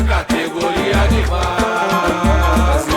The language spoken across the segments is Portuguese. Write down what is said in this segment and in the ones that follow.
na categoria de base.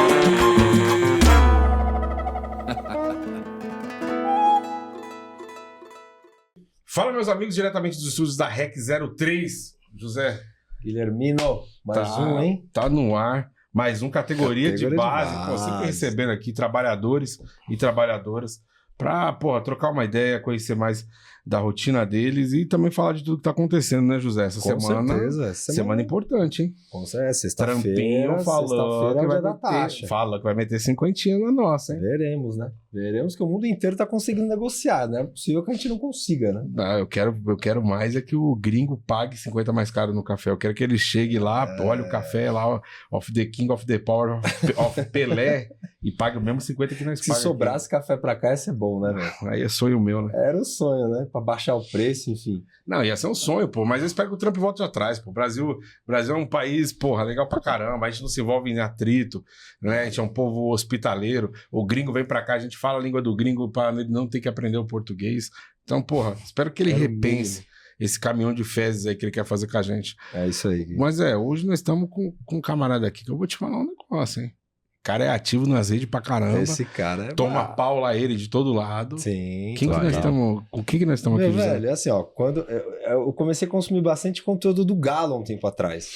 Fala, meus amigos, diretamente dos estúdios da REC 03. José Guilhermino, mais um, hein? Tá no ar. Mais um categoria de base. Pô, sempre recebendo aqui trabalhadores e trabalhadoras pra, trocar uma ideia, conhecer mais da rotina deles e também falar de tudo que tá acontecendo, né, José? Essa Com semana. certeza. Semana importante, hein? Com certeza. Sexta-feira. Trampinho falou que vai meter, fala que vai meter 50 na nossa, hein? Veremos, né? Veremos que o mundo inteiro tá conseguindo negociar, né? É possível que a gente não consiga, né? Ah, eu quero mais é que o gringo pague 50 mais caro no café. Eu quero que ele chegue lá, olhe o café lá, of the king, of the power, of Pelé, e pague o mesmo 50 que nós pagamos. Se sobrasse café pra cá, ia ser bom, né, velho? Aí é sonho meu, né? Era o sonho, né? Pra baixar o preço, enfim. Não, ia ser um sonho, pô. Mas eu espero que o Trump volte atrás, pô. O Brasil é um país, legal pra caramba. A gente não se envolve em atrito, né? A gente é um povo hospitaleiro. O gringo vem pra cá, a gente fala a língua do gringo pra ele não ter que aprender o português. Então, espero que ele repense esse caminhão de fezes aí que ele quer fazer com a gente. É isso aí. Mas hoje nós estamos com um camarada aqui que eu vou te falar um negócio, hein? O cara é ativo nas redes pra caramba. Esse cara é toma pau lá ele de todo lado. Sim. Com que nós estamos aqui, José? Velho, é assim, ó. Quando eu comecei a consumir bastante conteúdo do Galo há um tempo atrás.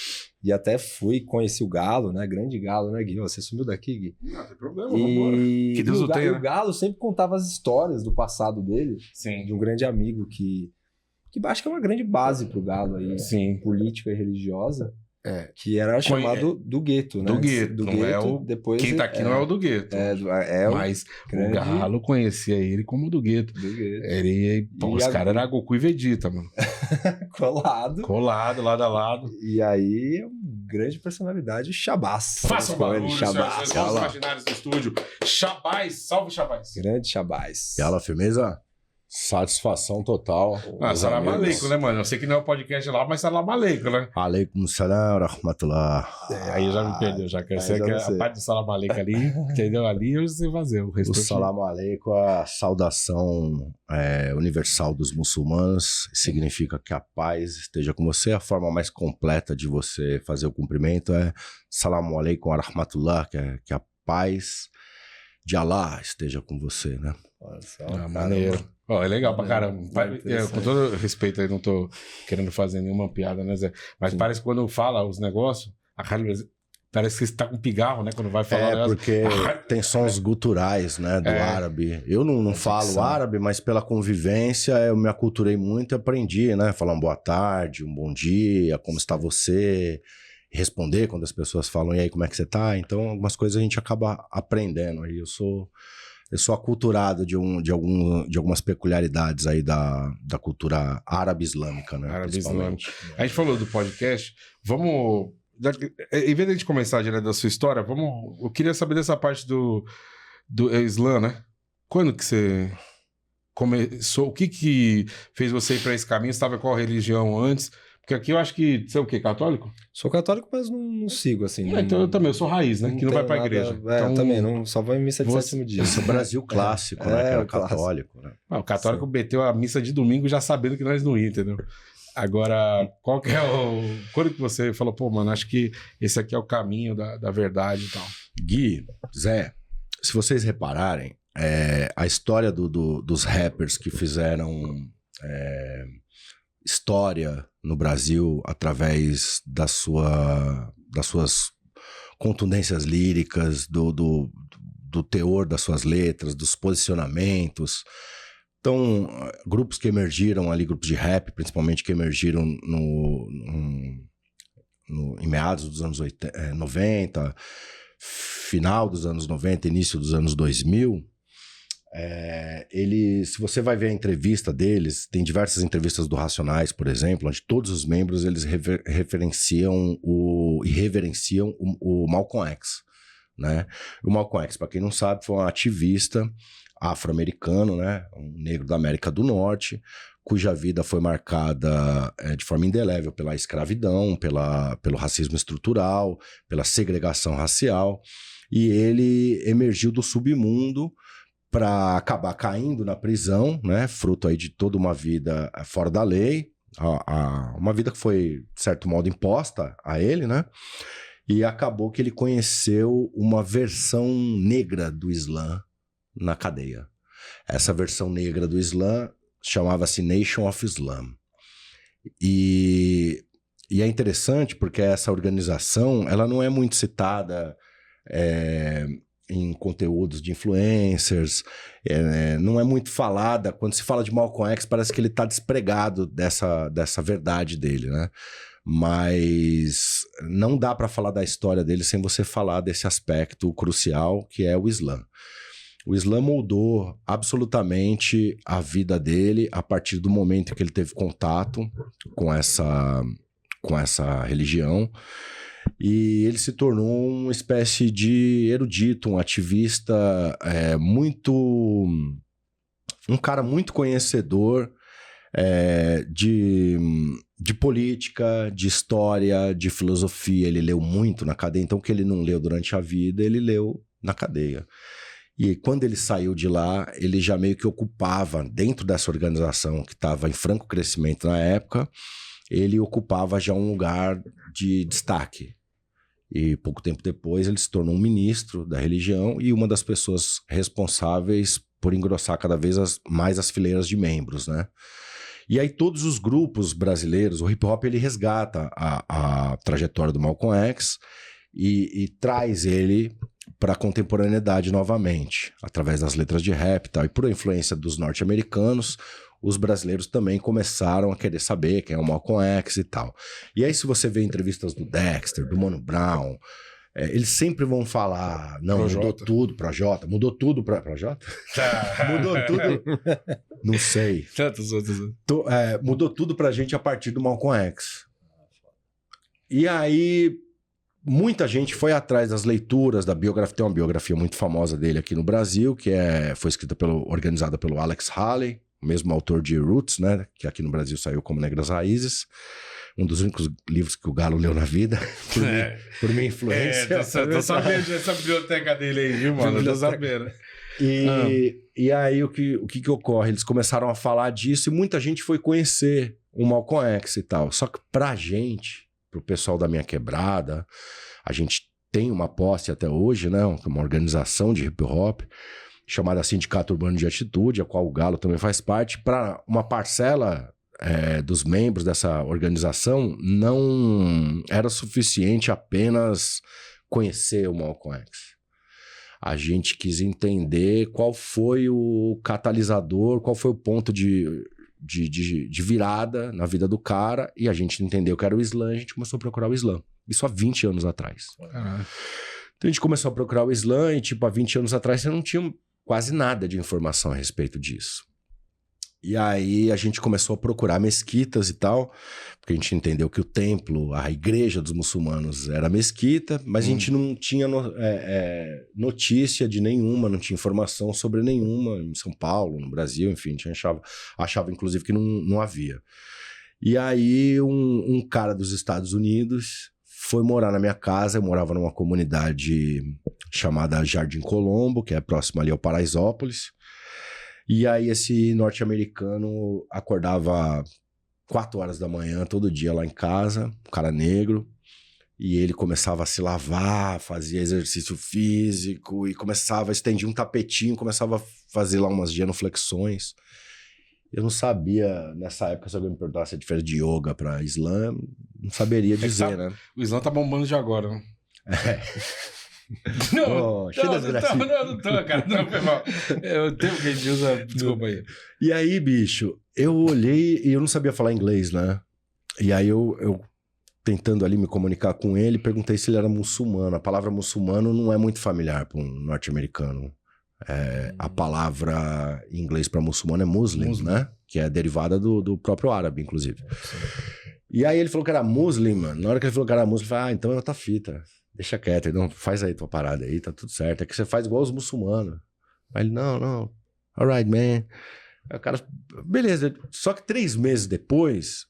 E até conheci o Galo, né? Grande Galo, né, Gui? Você sumiu daqui, Gui? Não tem problema, vambora. Que Deus o tenha. O Galo sempre contava as histórias do passado dele. Sim. De um grande amigo que acho que é uma grande base pro Galo aí. Sim. Política e religiosa. Que era chamado do gueto, né? Do gueto, não é o... Depois quem tá aqui não é o do gueto. Mas grande... o Galo conhecia ele como do gueto. Do gueto. Os caras eram Goku e Vegeta, mano. Colado, lado a lado. E aí, grande personalidade, Shabazz. Faça o barulho, Shabazz. Vamos imaginários do estúdio. Shabazz, salve Shabazz. Grande Shabazz. E ela, firmeza? Satisfação total. Salam aleikum, né, mano? Eu sei que não é o podcast lá, mas salam aleikum, né? Aleikum salam, rahmatullah. Aí já me perdeu, já quero ser que a parte do salam aleikum ali, entendeu? Ali eu sei fazer. O salam aleikum, a saudação universal dos muçulmanos, significa que a paz esteja com você. A forma mais completa de você fazer o cumprimento é salam aleikum rahmatullah, que a paz de Allah esteja com você, né? Maneiro. É legal pra caramba. Com todo respeito aí, não tô querendo fazer nenhuma piada, né, Zé? Mas parece que quando fala os negócios, parece que você tá com pigarro, né? Quando vai falar. Porque tem sons guturais, né? Do árabe. Eu não falo árabe, mas pela convivência eu me aculturei muito e aprendi, né? Falar uma boa tarde, um bom dia, como está você? Responder quando as pessoas falam, e aí, como é que você tá? Então, algumas coisas a gente acaba aprendendo. Aí eu sou aculturado de algumas peculiaridades aí da cultura árabe-islâmica, né? Árabe-islâmica. A gente falou do podcast, vamos... Em vez de a gente começar direto da sua história, eu queria saber dessa parte do Islã, né? Quando que você começou? O que fez você ir para esse caminho? Você estava com qual religião antes? Porque aqui eu acho que... Você é o quê? Católico? Sou católico, mas não sigo, assim. Então eu também, eu sou raiz, né? Que não vai pra igreja. Então, também, só vou em missa de sétimo dia. Esse é o Brasil clássico, né? Que era católico, né? O católico meteu a missa de domingo já sabendo que nós não íamos, entendeu? Agora, qual que é quando que você falou, mano, acho que esse aqui é o caminho da verdade e tal? Gui, Zé, se vocês repararem, a história dos rappers que fizeram... história no Brasil através das suas contundências líricas, do teor das suas letras, dos posicionamentos. Então, grupos que emergiram ali, grupos de rap, principalmente, que emergiram em meados dos anos 90, final dos anos 90, início dos anos 2000, se você vai ver a entrevista deles, tem diversas entrevistas do Racionais, por exemplo, onde todos os membros eles reverenciam o Malcolm X, né? O Malcolm X, para quem não sabe, foi um ativista afro-americano, né? Um negro da América do Norte, cuja vida foi marcada de forma indelével pela escravidão, pelo racismo estrutural, pela segregação racial, e ele emergiu do submundo para acabar caindo na prisão, né? Fruto aí de toda uma vida fora da lei, Uma vida que foi, de certo modo, imposta a ele, né? E acabou que ele conheceu uma versão negra do Islã na cadeia. Essa versão negra do Islã chamava-se Nation of Islam. E é interessante porque essa organização ela não é muito citada em conteúdos de influencers, não é muito falada. Quando se fala de Malcolm X, parece que ele está despregado dessa verdade dele, né? Mas não dá para falar da história dele sem você falar desse aspecto crucial que é o Islã. O Islã moldou absolutamente a vida dele a partir do momento que ele teve contato com essa religião. E ele se tornou uma espécie de erudito, um ativista um cara muito conhecedor de política, de história, de filosofia. Ele leu muito na cadeia, então o que ele não leu durante a vida, ele leu na cadeia. E quando ele saiu de lá, ele já meio que ocupava, dentro dessa organização que estava em franco crescimento na época, ele ocupava já um lugar de destaque. E pouco tempo depois ele se tornou um ministro da religião e uma das pessoas responsáveis por engrossar cada vez mais as fileiras de membros, né? E aí todos os grupos brasileiros, o hip hop ele resgata a trajetória do Malcolm X e traz ele para a contemporaneidade novamente, através das letras de rap e tal. E por influência dos norte-americanos, os brasileiros também começaram a querer saber quem é o Malcolm X e tal. E aí se você vê entrevistas do Dexter, do Mano Brown, eles sempre vão falar, não, mudou tudo pra Jota, mudou tudo pra Jota? Mudou tudo, não sei. Mudou tudo pra gente a partir do Malcolm X. E aí muita gente foi atrás das leituras da biografia. Tem uma biografia muito famosa dele aqui no Brasil, que foi escrita organizada pelo Alex Haley, o mesmo autor de Roots, né, que aqui no Brasil saiu como Negras Raízes. Um dos únicos livros que o Galo leu na vida, por minha influência. Tô sabendo dessa biblioteca dele aí, viu, mano? Tô sabendo. E aí, o que ocorre? Eles começaram a falar disso e muita gente foi conhecer o Malcolm X e tal. Só que pra gente, pro pessoal da minha quebrada, a gente tem uma posse até hoje, né? Uma organização de hip hop chamada Sindicato Urbano de Atitude, a qual o Galo também faz parte. Para uma parcela dos membros dessa organização, não era suficiente apenas conhecer o Malcolm X. A gente quis entender qual foi o catalisador, qual foi o ponto de virada na vida do cara, e a gente entendeu que era o Islã, a gente começou a procurar o Islã. Isso há 20 anos atrás. Caralho. Então a gente começou a procurar o Islã e, há 20 anos atrás você não tinha quase nada de informação a respeito disso. E aí a gente começou a procurar mesquitas e tal, porque a gente entendeu que o templo, a igreja dos muçulmanos era mesquita, mas a gente não tinha notícia de nenhuma, não tinha informação sobre nenhuma em São Paulo, no Brasil, enfim, a gente achava inclusive que não havia. E aí um cara dos Estados Unidos foi morar na minha casa. Eu morava numa comunidade chamada Jardim Colombo, que é próximo ali ao Paraisópolis. E aí esse norte-americano acordava 4 horas da manhã todo dia lá em casa, um cara negro, e ele começava a se lavar, fazia exercício físico e estendia um tapetinho, começava a fazer lá umas genuflexões. Eu não sabia, nessa época, se alguém me perguntasse a diferença de yoga para Islã, não saberia dizer, né? O Islã tá bombando de agora, né? Não, não tô, cara. Não, foi mal. Eu tenho que a gente usa. Desculpa aí. E aí, bicho, eu olhei e eu não sabia falar inglês, né? E aí eu tentando ali me comunicar com ele, perguntei se ele era muçulmano. A palavra muçulmano não é muito familiar para um norte-americano. A palavra em inglês para muçulmano é muslim, né? Que é derivada do próprio árabe, inclusive. E aí ele falou que era muslim, mano. Na hora que ele falou que era muslim, eu falei, então é outra fita. Deixa quieto, não, faz aí tua parada aí, tá tudo certo. É que você faz igual os muçulmanos. Aí ele, não, alright, man. Aí o cara, beleza. Só que 3 meses depois,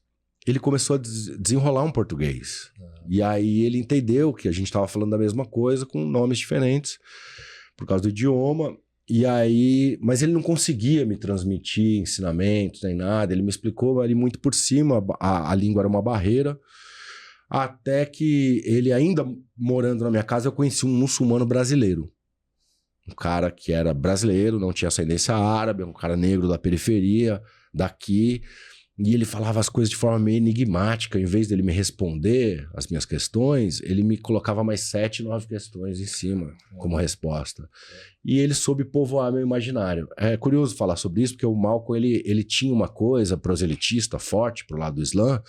ele começou a desenrolar um português. E aí ele entendeu que a gente tava falando da mesma coisa com nomes diferentes, por causa do idioma. E aí, mas ele não conseguia me transmitir ensinamentos nem nada. Ele me explicou ali muito por cima, a língua era uma barreira. Até que ele, ainda morando na minha casa, eu conheci um muçulmano brasileiro. Um cara que era brasileiro, não tinha ascendência árabe, um cara negro da periferia, daqui. E ele falava as coisas de forma meio enigmática. Em vez dele me responder as minhas questões, ele me colocava mais 7, 9 questões em cima como resposta. E ele soube povoar meu imaginário. É curioso falar sobre isso, porque o Malcolm, ele tinha uma coisa proselitista forte pro lado do Islã,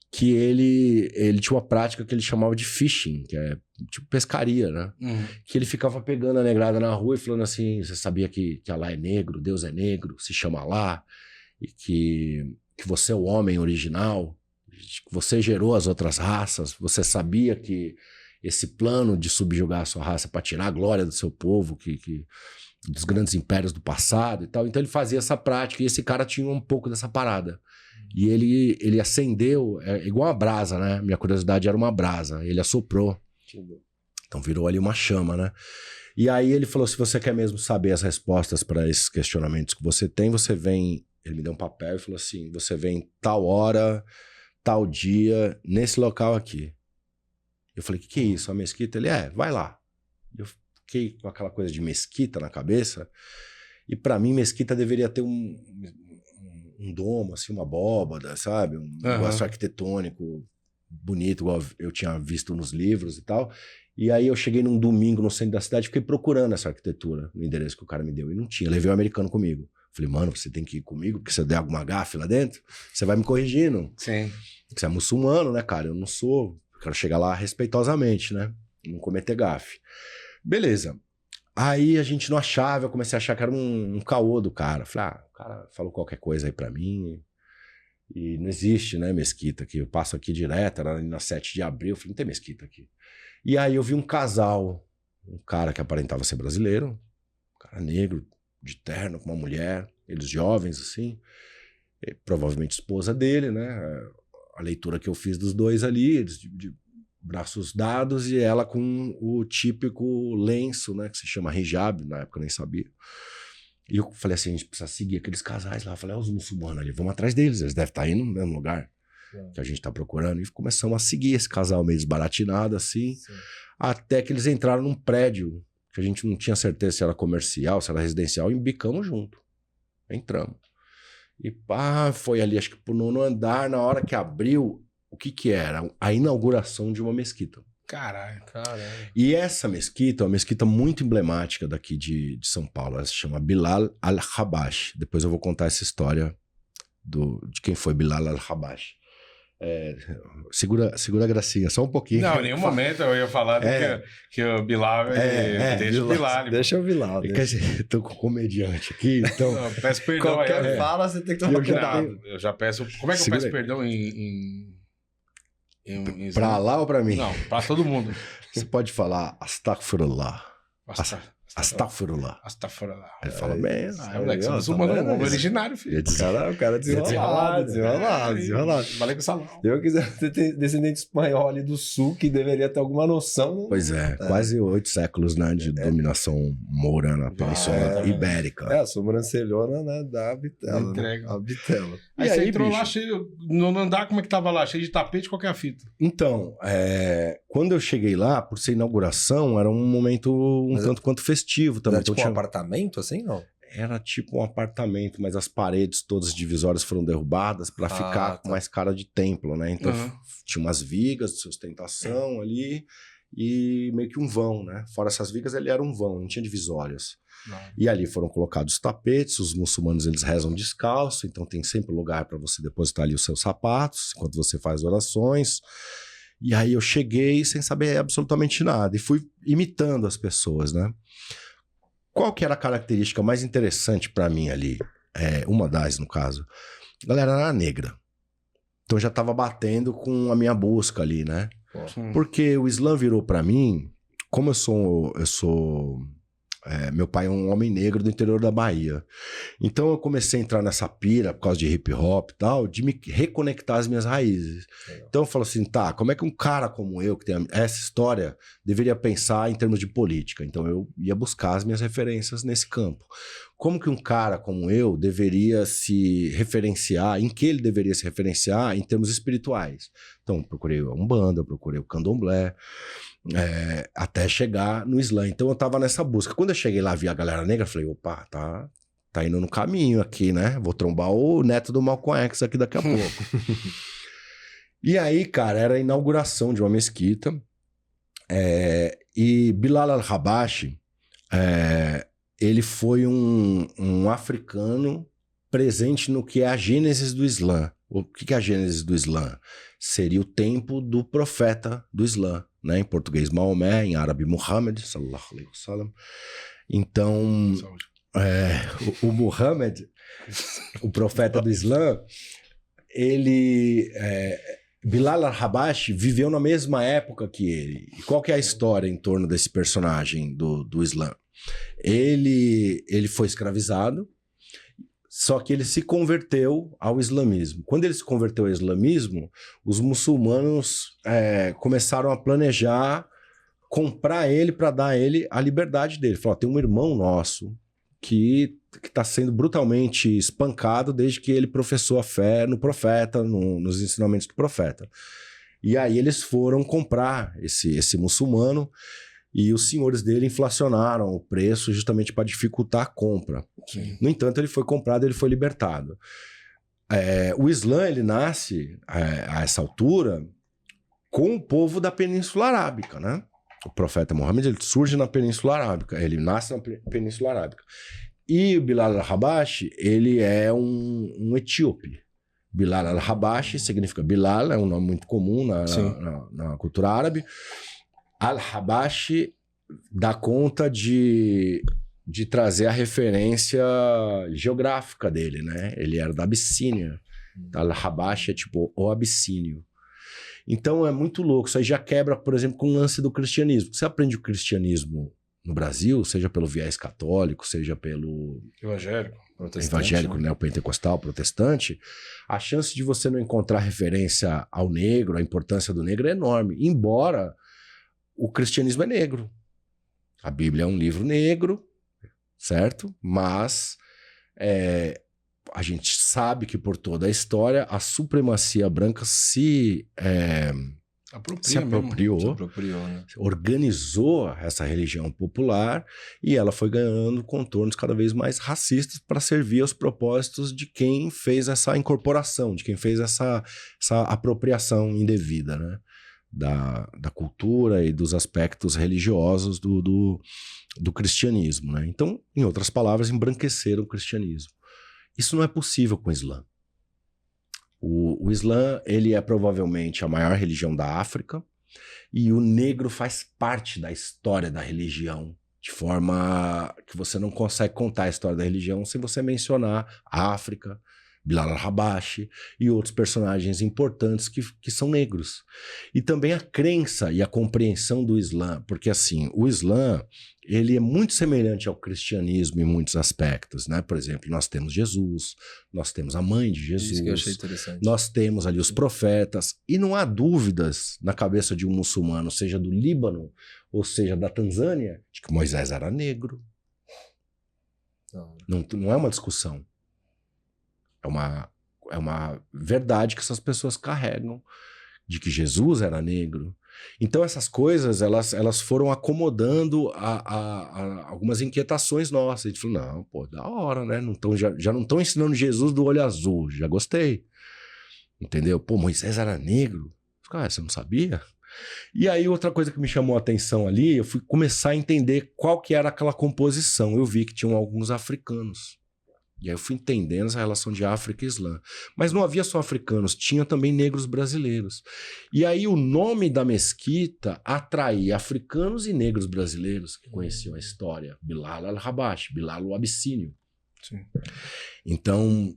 que ele tinha uma prática que ele chamava de fishing, que é tipo pescaria, né? Que ele ficava pegando a negrada na rua e falando assim, você sabia que Alá é negro, Deus é negro, se chama Alá, e que você é o homem original, que você gerou as outras raças, você sabia que esse plano de subjugar a sua raça para tirar a glória do seu povo, dos grandes impérios do passado e tal. Então ele fazia essa prática e esse cara tinha um pouco dessa parada. E ele acendeu, igual uma brasa, né? Minha curiosidade era uma brasa. Ele assoprou. Então virou ali uma chama, né? E aí ele falou, se você quer mesmo saber as respostas para esses questionamentos que você tem, você vem... Ele me deu um papel e falou assim, você vem tal hora, tal dia, nesse local aqui. Eu falei, que é isso? A mesquita? Ele, vai lá. Eu fiquei com aquela coisa de mesquita na cabeça. E para mim, mesquita deveria ter um domo, assim, uma abóbada, sabe? Um negócio arquitetônico bonito, igual eu tinha visto nos livros e tal. E aí eu cheguei num domingo no centro da cidade e fiquei procurando essa arquitetura no endereço que o cara me deu. E não tinha. Levei o americano comigo. Falei, mano, você tem que ir comigo, porque se eu der alguma gafe lá dentro, você vai me corrigindo. Sim. Você é muçulmano, né, cara? Eu não sou. Eu quero chegar lá respeitosamente, né? Não cometer gafe. Beleza. Aí a gente não achava, eu comecei a achar que era um caô do cara. Falei, o cara falou qualquer coisa aí pra mim. E não existe, né, mesquita aqui. Eu passo aqui direto, era ali na 7 de abril. Eu falei, não tem mesquita aqui. E aí eu vi um casal, um cara que aparentava ser brasileiro, um cara negro, de terno, com uma mulher, eles jovens, assim, provavelmente esposa dele, né? A leitura que eu fiz dos dois ali, eles de braços dados e ela com o típico lenço, né? Que se chama hijab, na época eu nem sabia. E eu falei assim, a gente precisa seguir aqueles casais lá. Eu falei, os muçulmanos ali, vamos atrás deles, eles devem estar aí no mesmo lugar que a gente está procurando. E começamos a seguir esse casal meio desbaratinado, assim, até que eles entraram num prédio que a gente não tinha certeza se era comercial, se era residencial, e embicamos junto. Entramos. E foi ali, acho que pro 9º andar, na hora que abriu, o que era? A inauguração de uma mesquita. Caralho. E essa mesquita é uma mesquita muito emblemática daqui de São Paulo. Ela se chama Bilal al-Habash. Depois eu vou contar essa história de quem foi Bilal al-Habash. Segura a gracinha, só um pouquinho. Não, em nenhum momento eu ia falar que o Bilal... deixa o Bilal. Deixa o Bilal. Eu tô com comediante aqui, então... Não, peço perdão. Qualquer fala, você tem que tomar cuidado. Eu já peço... Como é que eu peço perdão pra lá ou pra mim? Não, pra todo mundo. Você pode falar Astaghfirullah. Astaghfirullah. Ele fala bem. Moleque, você muçulmano originário, filho. O cara desenrolado. Falei com o salão. Se eu quiser ter descendente espanhol ali do sul, que deveria ter alguma noção. Pois quase 8 séculos, né, de dominação moura na Península Ibérica. A sobrancelhona, né, da Bitela. Entrega. A Bitela. Aí você entrou lá cheio... No andar, como é que tava lá? Cheio de tapete, qualquer fita. Então, quando eu cheguei lá, por ser inauguração, era um momento tanto quanto festivo também. Era tipo um apartamento, assim, não? Era tipo um apartamento, mas as paredes todas divisórias foram derrubadas para ficar com mais cara de templo, né? Então tinha umas vigas de sustentação ali e meio que um vão, né? Fora essas vigas, ele era um vão, não tinha divisórias. E ali foram colocados tapetes, os muçulmanos eles rezam descalço, então tem sempre lugar para você depositar ali os seus sapatos enquanto você faz orações. E aí eu cheguei sem saber absolutamente nada e fui imitando as pessoas, né? Qual que era a característica mais interessante para mim ali? Uma das, no caso. A galera era negra. Então eu já tava batendo com a minha busca ali, né? Porque o Islã virou para mim, como eu sou Meu pai é um homem negro do interior da Bahia. Então eu comecei a entrar nessa pira, por causa de hip hop e tal, de me reconectar às minhas raízes. Então eu falo assim, tá, como é que um cara como eu, que tem essa história, deveria pensar em termos de política? Então eu ia buscar as minhas referências nesse campo. Como que um cara como eu deveria se referenciar, em que ele deveria se referenciar em termos espirituais? Então eu procurei a Umbanda, eu procurei o Candomblé, até chegar no Islã. Então eu tava nessa busca. Quando eu cheguei lá, vi a galera negra, falei, opa, tá indo no caminho aqui, né? Vou trombar o neto do Malcolm X aqui daqui a pouco. E aí, cara, era a inauguração de uma mesquita, e Bilal al-Habashi, ele foi um africano presente no que é a gênese do Islã. O que é a gênese do Islã? Seria o tempo do profeta do Islã, né? Em português Maomé, em árabe Muhammad, sallallahu alaihi wasallam. Então, o Muhammad, o profeta do Islã, Bilal al-Habashi viveu na mesma época que ele. E qual que é a história em torno desse personagem do Islã? Ele foi escravizado, só que ele se converteu ao islamismo. Quando ele se converteu ao islamismo, os muçulmanos começaram a planejar comprar ele para dar a ele a liberdade dele. Falou, tem um irmão nosso que está sendo brutalmente espancado desde que ele professou a fé no profeta, nos ensinamentos do profeta. E aí eles foram comprar esse muçulmano, e os senhores dele inflacionaram o preço justamente para dificultar a compra. Sim. No entanto, ele foi comprado, ele foi libertado. O Islã, ele nasce a essa altura com o povo da Península Arábica, né? O profeta Muhammad, ele surge na Península Arábica, ele nasce na Península Arábica. E o Bilal al-Habashi, ele é um etíope. Bilal al-Habashi significa Bilal, é um nome muito comum na cultura árabe. Al-Habashi dá conta de trazer a referência geográfica dele, né? Ele era da Abissínia. Al-Habashi é tipo o Abissínio. Então é muito louco. Isso aí já quebra, por exemplo, com o lance do cristianismo. Você aprende o cristianismo no Brasil, seja pelo viés católico, seja pelo evangélico, né? Neopentecostal, protestante, a chance de você não encontrar referência ao negro, a importância do negro é enorme. Embora o cristianismo é negro. A Bíblia é um livro negro, certo? Mas a gente sabe que por toda a história a supremacia branca se apropriou, né? Organizou essa religião popular e ela foi ganhando contornos cada vez mais racistas para servir aos propósitos de quem fez essa incorporação, de quem fez essa apropriação indevida, né? Da cultura e dos aspectos religiosos do cristianismo, né? Então, em outras palavras, embranqueceram o cristianismo. Isso não é possível com o Islã. O Islã, ele é provavelmente a maior religião da África e o negro faz parte da história da religião, de forma que você não consegue contar a história da religião sem você mencionar a África, Bilal al-Habashi e outros personagens importantes que são negros. E também a crença e a compreensão do Islã, porque assim, o Islã, ele é muito semelhante ao cristianismo em muitos aspectos, né? Por exemplo, nós temos Jesus, nós temos a mãe de Jesus, isso que eu achei interessante. Nós temos ali os profetas, e não há dúvidas na cabeça de um muçulmano, seja do Líbano ou seja da Tanzânia, de que Moisés era negro. Não é uma discussão. É uma verdade que essas pessoas carregam, de que Jesus era negro. Então essas coisas, elas foram acomodando a algumas inquietações nossas. A gente falou, não, pô, da hora, né? Já não estão ensinando Jesus do olho azul, já gostei. Entendeu? Pô, Moisés era negro. Cara, você não sabia? E aí outra coisa que me chamou a atenção ali, eu fui começar a entender qual que era aquela composição. Eu vi que tinham alguns africanos. E aí eu fui entendendo essa relação de África e Islã. Mas não havia só africanos, tinha também negros brasileiros. E aí o nome da mesquita atraía africanos e negros brasileiros que conheciam a história. Bilal al-Habashi, Bilal o Abissínio. Sim. Então,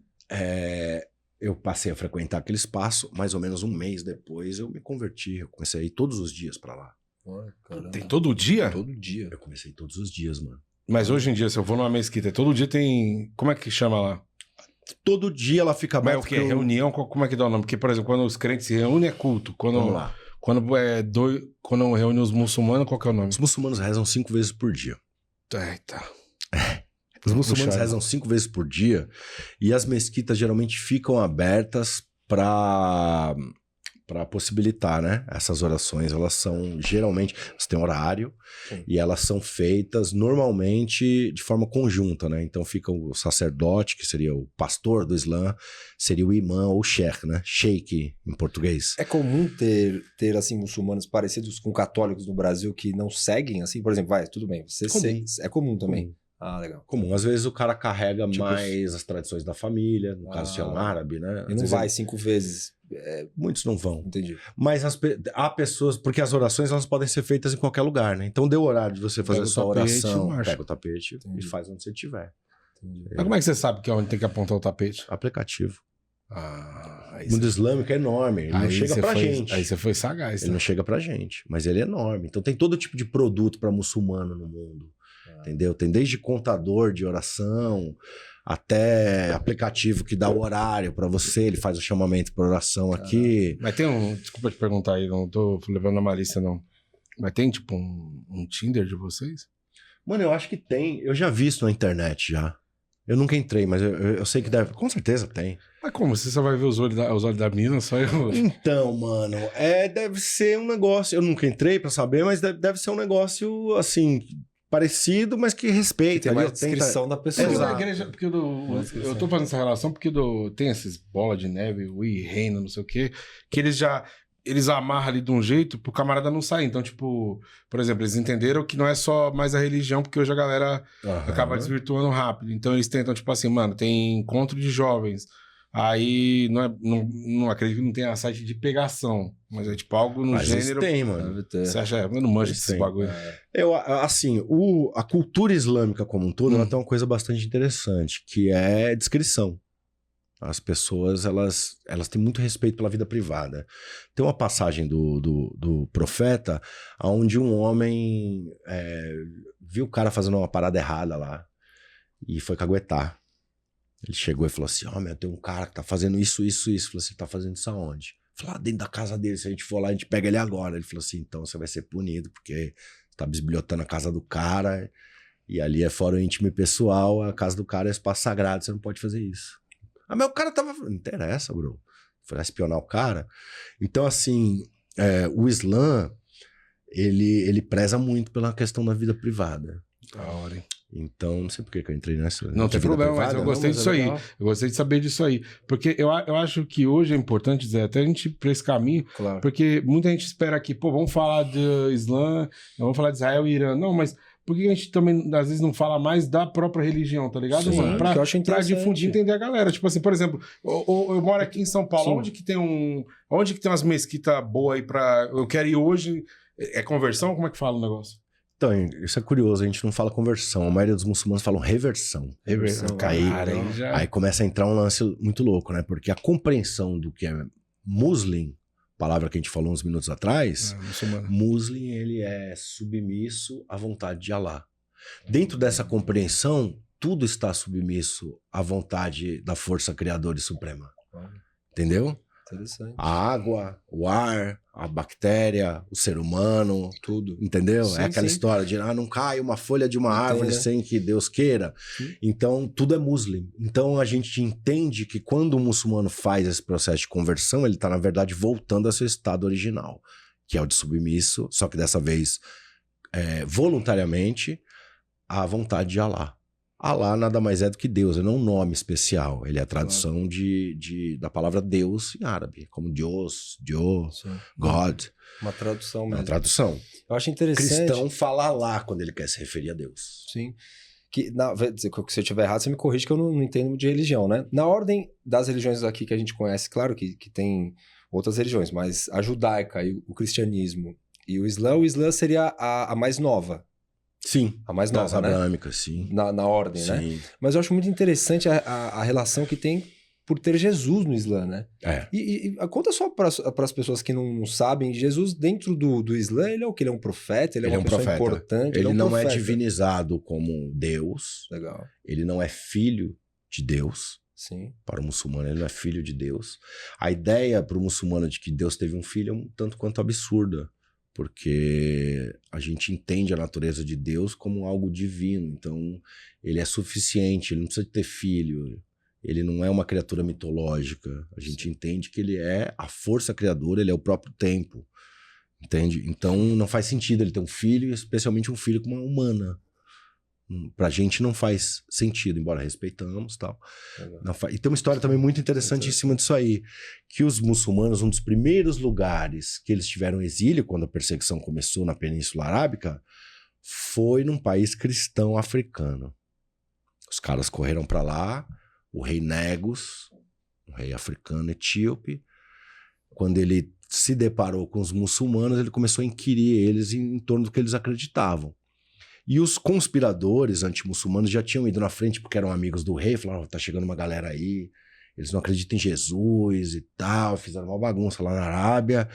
eu passei a frequentar aquele espaço, mais ou menos um mês depois eu me converti. Eu comecei a ir todos os dias para lá. Olha, caramba. Tem todo dia? Todo dia. Eu comecei todos os dias, mano. Mas hoje em dia, se eu vou numa mesquita, todo dia tem... Como é que chama lá? Todo dia ela fica Mas é aberta. o quê? Reunião? Como é que dá o nome? Porque, por exemplo, quando os crentes se reúnem, é culto. Vamos lá. Quando reúne os muçulmanos, qual que é o nome? Os muçulmanos rezam 5 vezes por dia. Eita. Os muçulmanos Puxado. rezam 5 vezes por dia e as mesquitas geralmente ficam abertas para possibilitar, né? Essas orações, elas são geralmente, elas têm horário. Sim. E elas são feitas normalmente de forma conjunta, né? Então fica o sacerdote, que seria o pastor do Islã, seria o imã ou sheikh, né? Sheikh em português. É comum ter assim, muçulmanos parecidos com católicos no Brasil que não seguem, assim? Por exemplo, tudo bem, você Comum. é comum também. Comum. Ah, legal. Comum. Às vezes o cara carrega Tipo, mais as tradições da família, no caso se é um árabe, né? Às E não vezes vai 5 vezes. muitos não vão. Entendi. Mas há pessoas, porque as orações elas podem ser feitas em ququalquer lugar, né? Então deu horário de você fazer Pega a sua o tapete, oração, marcha. pega o tapete Entendi. e faz onde você estiver. Entendi. Mas como é que você sabe que é onde tem que apontar o tapete? Aplicativo. Aí O mundo islâmico é enorme, ele não chega pra gente. Aí você foi sagaz. Ele não chega pra gente, mas ele é enorme. Então tem todo tipo de produto para muçulmano no mundo, entendeu? Tem desde contador de oração até aplicativo que dá o horário para você, ele faz o chamamento para oração aqui. Mas tem desculpa te perguntar aí, não tô levando a malícia não. Mas tem tipo um Tinder de vocês? Mano, eu acho que tem. Eu já vi isso na internet já. Eu nunca entrei, mas eu sei que deve. Com certeza tem. Mas como? Você só vai ver os olhos da menina, só eu... Então, mano, deve ser um negócio. Eu nunca entrei pra saber, mas deve ser um negócio assim, parecido, mas que respeita. Tem ali, mais ó, tenta- descrição da pessoa. Porque da Exato. igreja, descrição. eu tô fazendo essa relação porque tem esses bola de neve, o reino, não sei o quê, que eles amarram ali de um jeito pro camarada não sair. Então, tipo, por exemplo, eles entenderam que não é só mais a religião, porque hoje a galera Aham. acaba desvirtuando rápido. Então eles tentam, tipo assim, mano, tem encontro de jovens. Aí não acredito que não tenha site de pegação, mas é tipo algo no Às vezes gênero. tem, mano. Deve ter. Você acha? Eu não manjo Sim. desse bagulho. Assim, a cultura islâmica como um todo, ela tem uma coisa bastante interessante, que é descrição. As pessoas, elas têm muito respeito pela vida privada. Tem uma passagem do profeta, onde um homem viu o cara fazendo uma parada errada lá e foi caguetar. Ele chegou e falou assim, meu, tem um cara que tá fazendo isso, isso, isso. Falou assim, tá fazendo isso aonde? Falou, dentro da casa dele, se a gente for lá, a gente pega ele agora. Ele falou assim, então você vai ser punido, porque você tá bisbilhotando a casa do cara, e ali é fora o íntimo e pessoal, a casa do cara é espaço sagrado, você não pode fazer isso. Mas o cara tava... Não interessa, bro. Foi lá espionar o cara. Então, assim, o Islã, ele preza muito pela questão da vida privada. Da hora, hein? Então, não sei por que eu entrei nessa. Não tem vida problema, mas privada, eu gostei mas disso é aí. legal. Eu gostei de saber disso aí. Porque eu acho que hoje é importante, Zé, até a gente ir pra esse caminho, Claro. porque muita gente espera aqui, pô, vamos falar de Islã, vamos falar de Israel e Irã. Não, mas por que a gente também, às vezes, não fala mais da própria religião, tá ligado, Sim, mano? que eu acho Pra interessante. difundir, entender a galera. Tipo assim, por exemplo, eu moro aqui em São Paulo, Sim. onde que tem umas mesquitas boas aí pra... Eu quero ir hoje... É conversão? Como é que fala o negócio? Então, isso é curioso, a gente não fala conversão, a maioria dos muçulmanos falam reversão. Reversão, Cara, aí já... Aí começa a entrar um lance muito louco, né? Porque a compreensão do que é muslim, palavra que a gente falou uns minutos atrás, muçulmano. muslim, ele é submisso à vontade de Alá. Dentro dessa compreensão, tudo está submisso à vontade da força criadora e suprema. Entendeu? Interessante. A água, o ar, a bactéria, o ser humano, Tudo. entendeu? Sim, É aquela sim. história de não cai uma folha de uma Não tem, árvore né? sem que Deus queira. Sim. Então, tudo é muslim. Então, a gente entende que quando o muçulmano faz esse processo de conversão, ele está, na verdade, voltando ao seu estado original, que é o de submisso, só que dessa vez voluntariamente à vontade de Alá. Alá nada mais é do que Deus, ele não é um nome especial, ele é a tradução da palavra Deus em árabe, como Deus, Sim. God, Uma tradução é uma mesmo. tradução. Eu acho interessante. Cristão fala Alá quando ele quer se referir a Deus. Sim. Que, se eu estiver errado, você me corrige que eu não entendo de religião, né? Na ordem das religiões aqui que a gente conhece, claro que tem outras religiões, mas a judaica e o cristianismo e o Islã seria a mais nova. Sim, A mais das nova, né? abrâmicas, sim. Na ordem, né? Sim. Mas eu acho muito interessante a relação que tem por ter Jesus no Islã, né? É. E conta só para as pessoas que não sabem, Jesus dentro do Islã, ele é o que? Ele é um profeta? Ele é uma pessoa profeta. importante? Ele é um não profeta. é divinizado como Deus. Legal. Ele não é filho de Deus. Sim. Para o muçulmano, ele não é filho de Deus. A ideia para o muçulmano de que Deus teve um filho é um tanto quanto absurda, porque a gente entende a natureza de Deus como algo divino. Então, ele é suficiente, ele não precisa ter filho. Ele não é uma criatura mitológica. A gente entende que ele é a força criadora, ele é o próprio tempo. Entende? Então, não faz sentido ele ter um filho, especialmente um filho com uma humana. Pra gente não faz sentido, embora respeitamos e tal. E tem uma história também muito interessante em cima disso aí, que os muçulmanos, um dos primeiros lugares que eles tiveram exílio quando a perseguição começou na Península Arábica, foi num país cristão africano. Os caras correram para lá, o rei Negus, um rei africano etíope, quando ele se deparou com os muçulmanos, ele começou a inquirir eles em torno do que eles acreditavam. E os conspiradores anti-muçulmanos já tinham ido na frente porque eram amigos do rei, falaram, tá chegando uma galera aí, eles não acreditam em Jesus e tal, fizeram uma bagunça lá na Arábia.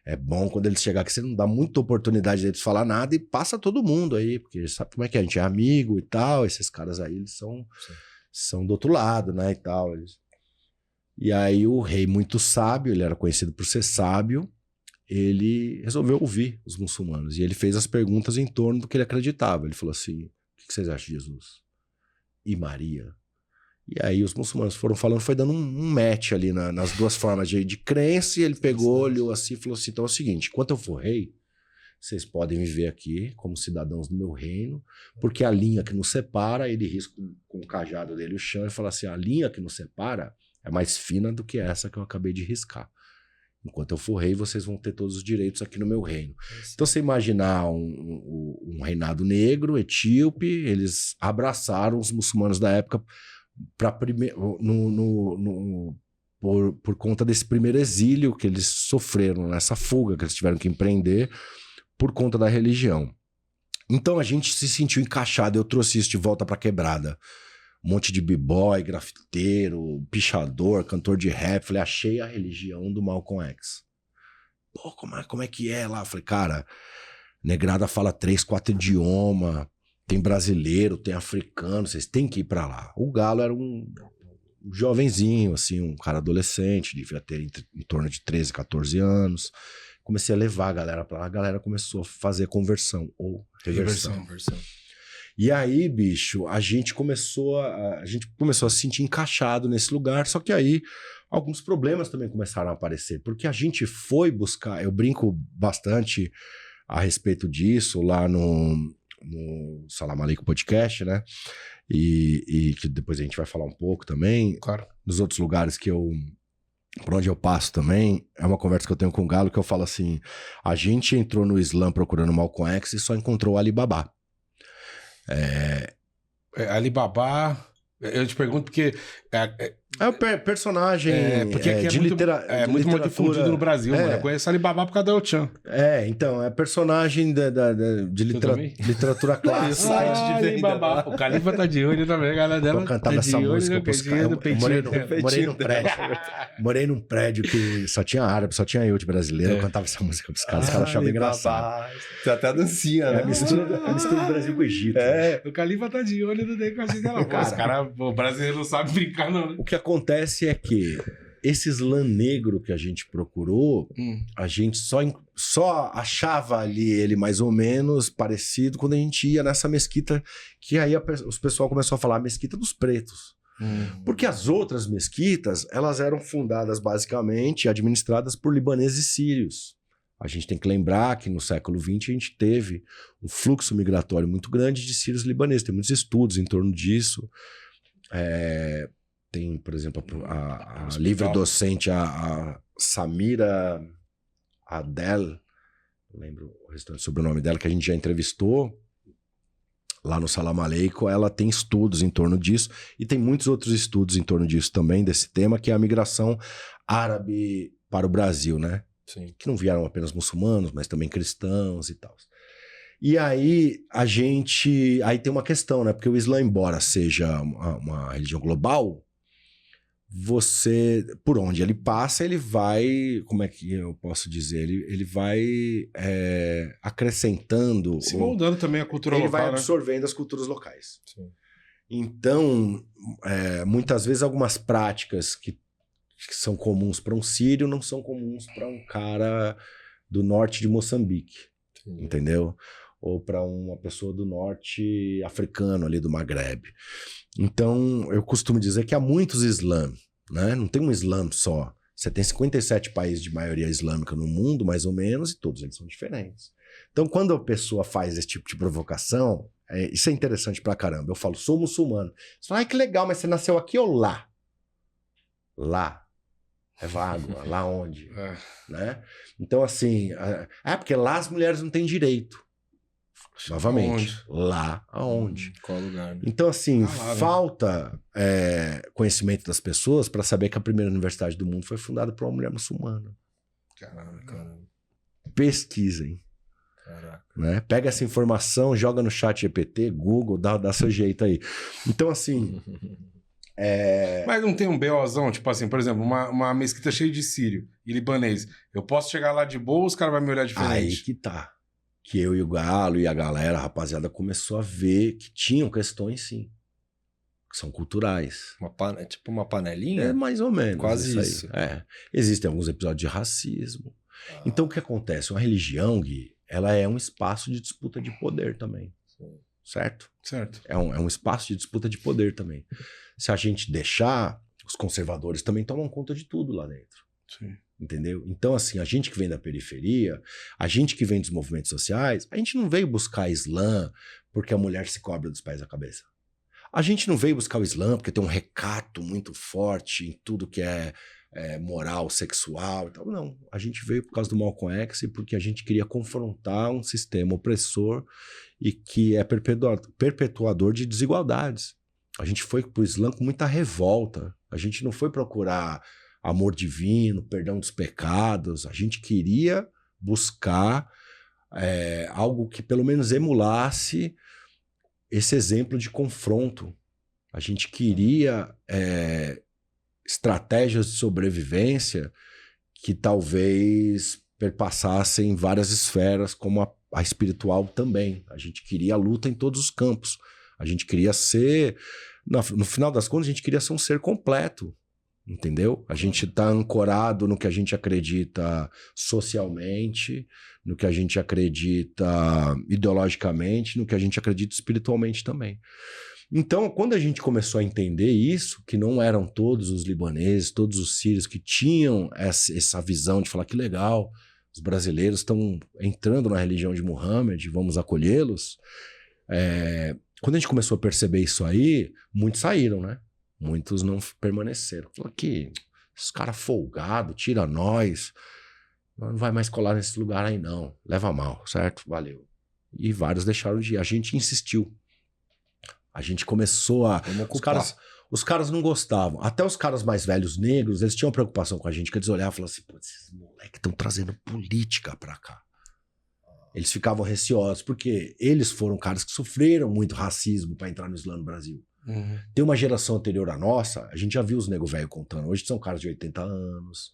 É bom quando eles chegarem aqui, você não dá muita oportunidade deles falar nada e passa todo mundo aí, porque sabe como é que é, a gente é amigo e tal, esses caras aí, eles são do outro lado, né, e tal. E aí o rei muito sábio, ele era conhecido por ser sábio, ele resolveu ouvir os muçulmanos. E ele fez as perguntas em torno do que ele acreditava. Ele falou assim, o que vocês acham de Jesus? E Maria? E aí os muçulmanos foram falando, foi dando um match ali nas duas formas de crença, e ele pegou, olhou assim e falou assim, então é o seguinte, enquanto eu for rei, vocês podem viver aqui como cidadãos do meu reino, porque a linha que nos separa, ele risca com o cajado dele o chão e fala assim, a linha que nos separa é mais fina do que essa que eu acabei de riscar. Enquanto eu for rei, vocês vão ter todos os direitos aqui no meu reino. Então, você imaginar um reinado negro, etíope, eles abraçaram os muçulmanos da época por conta desse primeiro exílio que eles sofreram, nessa fuga que eles tiveram que empreender por conta da religião. Então, a gente se sentiu encaixado. Eu trouxe isso de volta para quebrada. Um monte de b-boy, grafiteiro, pichador, cantor de rap. Falei, achei a religião do Malcolm X. Pô, como é que é lá? Falei, cara, negrada fala 3, 4 idiomas, tem brasileiro, tem africano, vocês têm que ir pra lá. O Galo era um jovenzinho, assim, um cara adolescente, devia ter em torno de 13, 14 anos. Comecei a levar a galera pra lá, a galera começou a fazer conversão, ou reversão. E aí, bicho, a gente começou a se sentir encaixado nesse lugar, só que aí alguns problemas também começaram a aparecer, porque a gente foi buscar, eu brinco bastante a respeito disso lá no Salam Aleikum Podcast, né? E que depois a gente vai falar um pouco também. Claro. Nos outros lugares por onde eu passo também, é uma conversa que eu tenho com o Galo, que eu falo assim, a gente entrou no Islã procurando Malcolm X e só encontrou Alibaba. Alibaba, eu te pergunto porque... É o personagem porque aqui é muito mal difundido no Brasil, mano. Eu conheço Alibaba por causa do El-Chan. Então, é personagem de literatura clássica. Alibaba. O Califa tá de olho também, a galera dela. Eu cantava essa música pros caras. Morei num prédio que só tinha árabe, só tinha eu de brasileiro. Eu cantava essa música pros caras, os caras achavam engraçado. Tem até a dancinha, né? A mistura do Brasil com o Egito. O Califa tá de olho no negócio dela. O brasileiro não sabe brincar, não, né? O que acontece é que esse Islã negro que a gente procurou, a gente só achava ali ele mais ou menos parecido quando a gente ia nessa mesquita, que aí os pessoal começou a falar a mesquita dos pretos. Porque as outras mesquitas, elas eram fundadas basicamente, administradas por libaneses e sírios. A gente tem que lembrar que no século XX a gente teve um fluxo migratório muito grande de sírios libaneses. Tem muitos estudos em torno disso. Tem, por exemplo, a livre-docente, a Samira Adel, não lembro o restante do sobrenome dela, que a gente já entrevistou lá no Salam Aleikum. Ela tem estudos em torno disso, e tem muitos outros estudos em torno disso também, desse tema, que é a migração árabe para o Brasil, né? Sim. Que não vieram apenas muçulmanos, mas também cristãos e tal. E aí aí tem uma questão, né? Porque o Islã, embora seja uma religião global, você, por onde ele passa, ele vai, como é que eu posso dizer? Ele vai acrescentando... Se moldando também a cultura ele local, vai né? absorvendo as culturas locais. Sim. Então, muitas vezes algumas práticas que são comuns para um sírio não são comuns para um cara do norte de Moçambique, entendeu? Ou para uma pessoa do norte africano, ali do Maghreb. Então, eu costumo dizer que há muitos islãs, né? Não tem um islã só. Você tem 57 países de maioria islâmica no mundo, mais ou menos, e todos eles são diferentes. Então, quando a pessoa faz esse tipo de provocação, isso é interessante pra caramba. Eu falo, sou muçulmano. Você fala, ai, que legal, mas você nasceu aqui ou lá? Lá. É vago. Lá onde? Né? Então, assim, porque lá as mulheres não têm direito. Novamente, lá aonde? Qual lugar? Né? Então, assim, lá, né? falta conhecimento das pessoas para saber que a primeira universidade do mundo foi fundada por uma mulher muçulmana. Caramba. Pesquisem. Caraca. Né? Pega essa informação, joga no chat GPT, Google, dá seu jeito aí. Então, assim... Mas não tem um BOzão, tipo assim, por exemplo, uma mesquita cheia de sírio e libanês. Eu posso chegar lá de boa, os caras vão me olhar diferente. Aí que tá. Que eu e o Galo e a galera, a rapaziada, começou a ver que tinham questões, sim. Que são culturais. Tipo uma panelinha? É mais ou menos. Quase aí. isso. Existem alguns episódios de racismo. Então, o que acontece? Uma religião, Gui, ela é um espaço de disputa de poder também. Sim. Certo? Certo. É um espaço de disputa de poder também. Se a gente deixar, os conservadores também tomam conta de tudo lá dentro. Sim. Entendeu? Então, assim, a gente que vem da periferia, a gente que vem dos movimentos sociais, a gente não veio buscar Islã porque a mulher se cobre dos pés à cabeça. A gente não veio buscar o Islã porque tem um recato muito forte em tudo que é moral, sexual e tal. Não, a gente veio por causa do Malcolm X e porque a gente queria confrontar um sistema opressor e que é perpetuador de desigualdades. A gente foi pro Islã com muita revolta. A gente não foi procurar amor divino, perdão dos pecados. A gente queria buscar algo que pelo menos emulasse esse exemplo de confronto. A gente queria estratégias de sobrevivência que talvez perpassassem várias esferas, como a espiritual também. A gente queria a luta em todos os campos. A gente queria ser... No final das contas, a gente queria ser um ser completo. Entendeu? A gente está ancorado no que a gente acredita socialmente, no que a gente acredita ideologicamente, no que a gente acredita espiritualmente também. Então, quando a gente começou a entender isso, que não eram todos os libaneses, todos os sírios que tinham essa visão de falar que legal, os brasileiros estão entrando na religião de Muhammad, vamos acolhê-los. Quando a gente começou a perceber isso aí, muitos saíram, né? Muitos não permaneceram. Falou que esses caras folgados, tira nós, não vai mais colar nesse lugar aí não, leva mal, certo? Valeu. E vários deixaram de ir. A gente insistiu. A gente começou a... Os caras não gostavam. Até os caras mais velhos negros, eles tinham preocupação com a gente, que eles olhavam e falavam assim, pô, esses moleques estão trazendo política pra cá. Eles ficavam receosos, porque eles foram caras que sofreram muito racismo pra entrar no Islã no Brasil. Uhum. Tem uma geração anterior à nossa, a gente já viu os nego velho contando. Hoje são caras de 80 anos,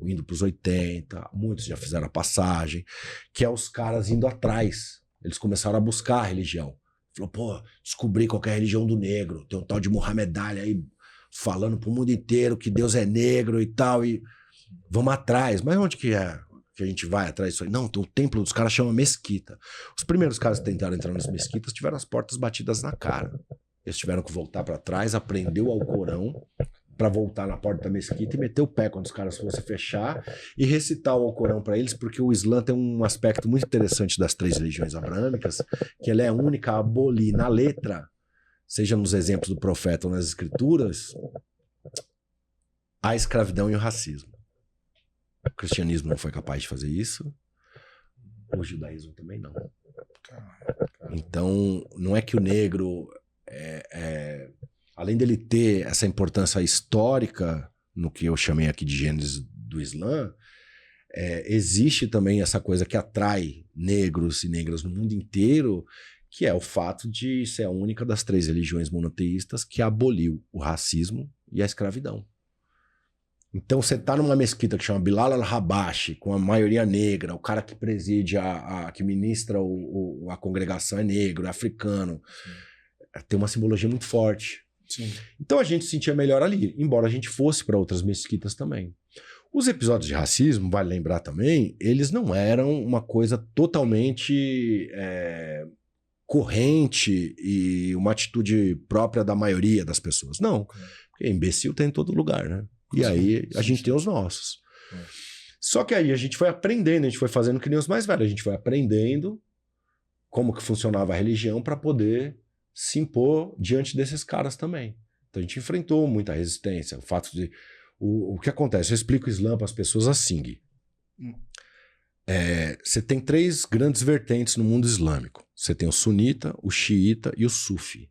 indo pros 80, muitos já fizeram a passagem, que é os caras indo atrás. Eles começaram a buscar a religião. Falou, pô, descobri qual que é a religião do negro. Tem um tal de Muhammad Ali aí falando pro mundo inteiro que Deus é negro e tal. E vamos atrás. Mas onde que é que a gente vai atrás disso aí? Não, o templo dos caras chama mesquita. Os primeiros caras que tentaram entrar nas mesquitas tiveram as portas batidas na cara. Eles tiveram que voltar para trás, aprender o Alcorão para voltar na porta da mesquita e meter o pé quando os caras fossem fechar e recitar o Alcorão para eles, porque o Islã tem um aspecto muito interessante das 3 religiões abrâmicas, que ela é única a abolir na letra, seja nos exemplos do profeta ou nas escrituras, a escravidão e o racismo. O cristianismo não foi capaz de fazer isso, o judaísmo também não. Então, não é que o negro... além dele ter essa importância histórica no que eu chamei aqui de gênese do Islã, existe também essa coisa que atrai negros e negras no mundo inteiro, que é o fato de ser a única das 3 religiões monoteístas que aboliu o racismo e a escravidão. Então você tá numa mesquita que chama Bilal al-Habashi, com a maioria negra, o cara que preside, que ministra a congregação é negro, é africano. Tem uma simbologia muito forte. Sim. Então a gente se sentia melhor ali, embora a gente fosse para outras mesquitas também. Os episódios de racismo, vale lembrar também, eles não eram uma coisa totalmente corrente e uma atitude própria da maioria das pessoas. Não, porque imbecil tem em todo lugar, né? E aí a gente tem os nossos. Só que aí a gente foi aprendendo, a gente foi fazendo que nem os mais velhos, a gente foi aprendendo como que funcionava a religião para poder se impor diante desses caras também. Então a gente enfrentou muita resistência, o fato de... O que acontece? Eu explico o Islã para as pessoas assim, Gui. Você tem 3 grandes vertentes no mundo islâmico. Você tem o sunita, o xiita e o sufi.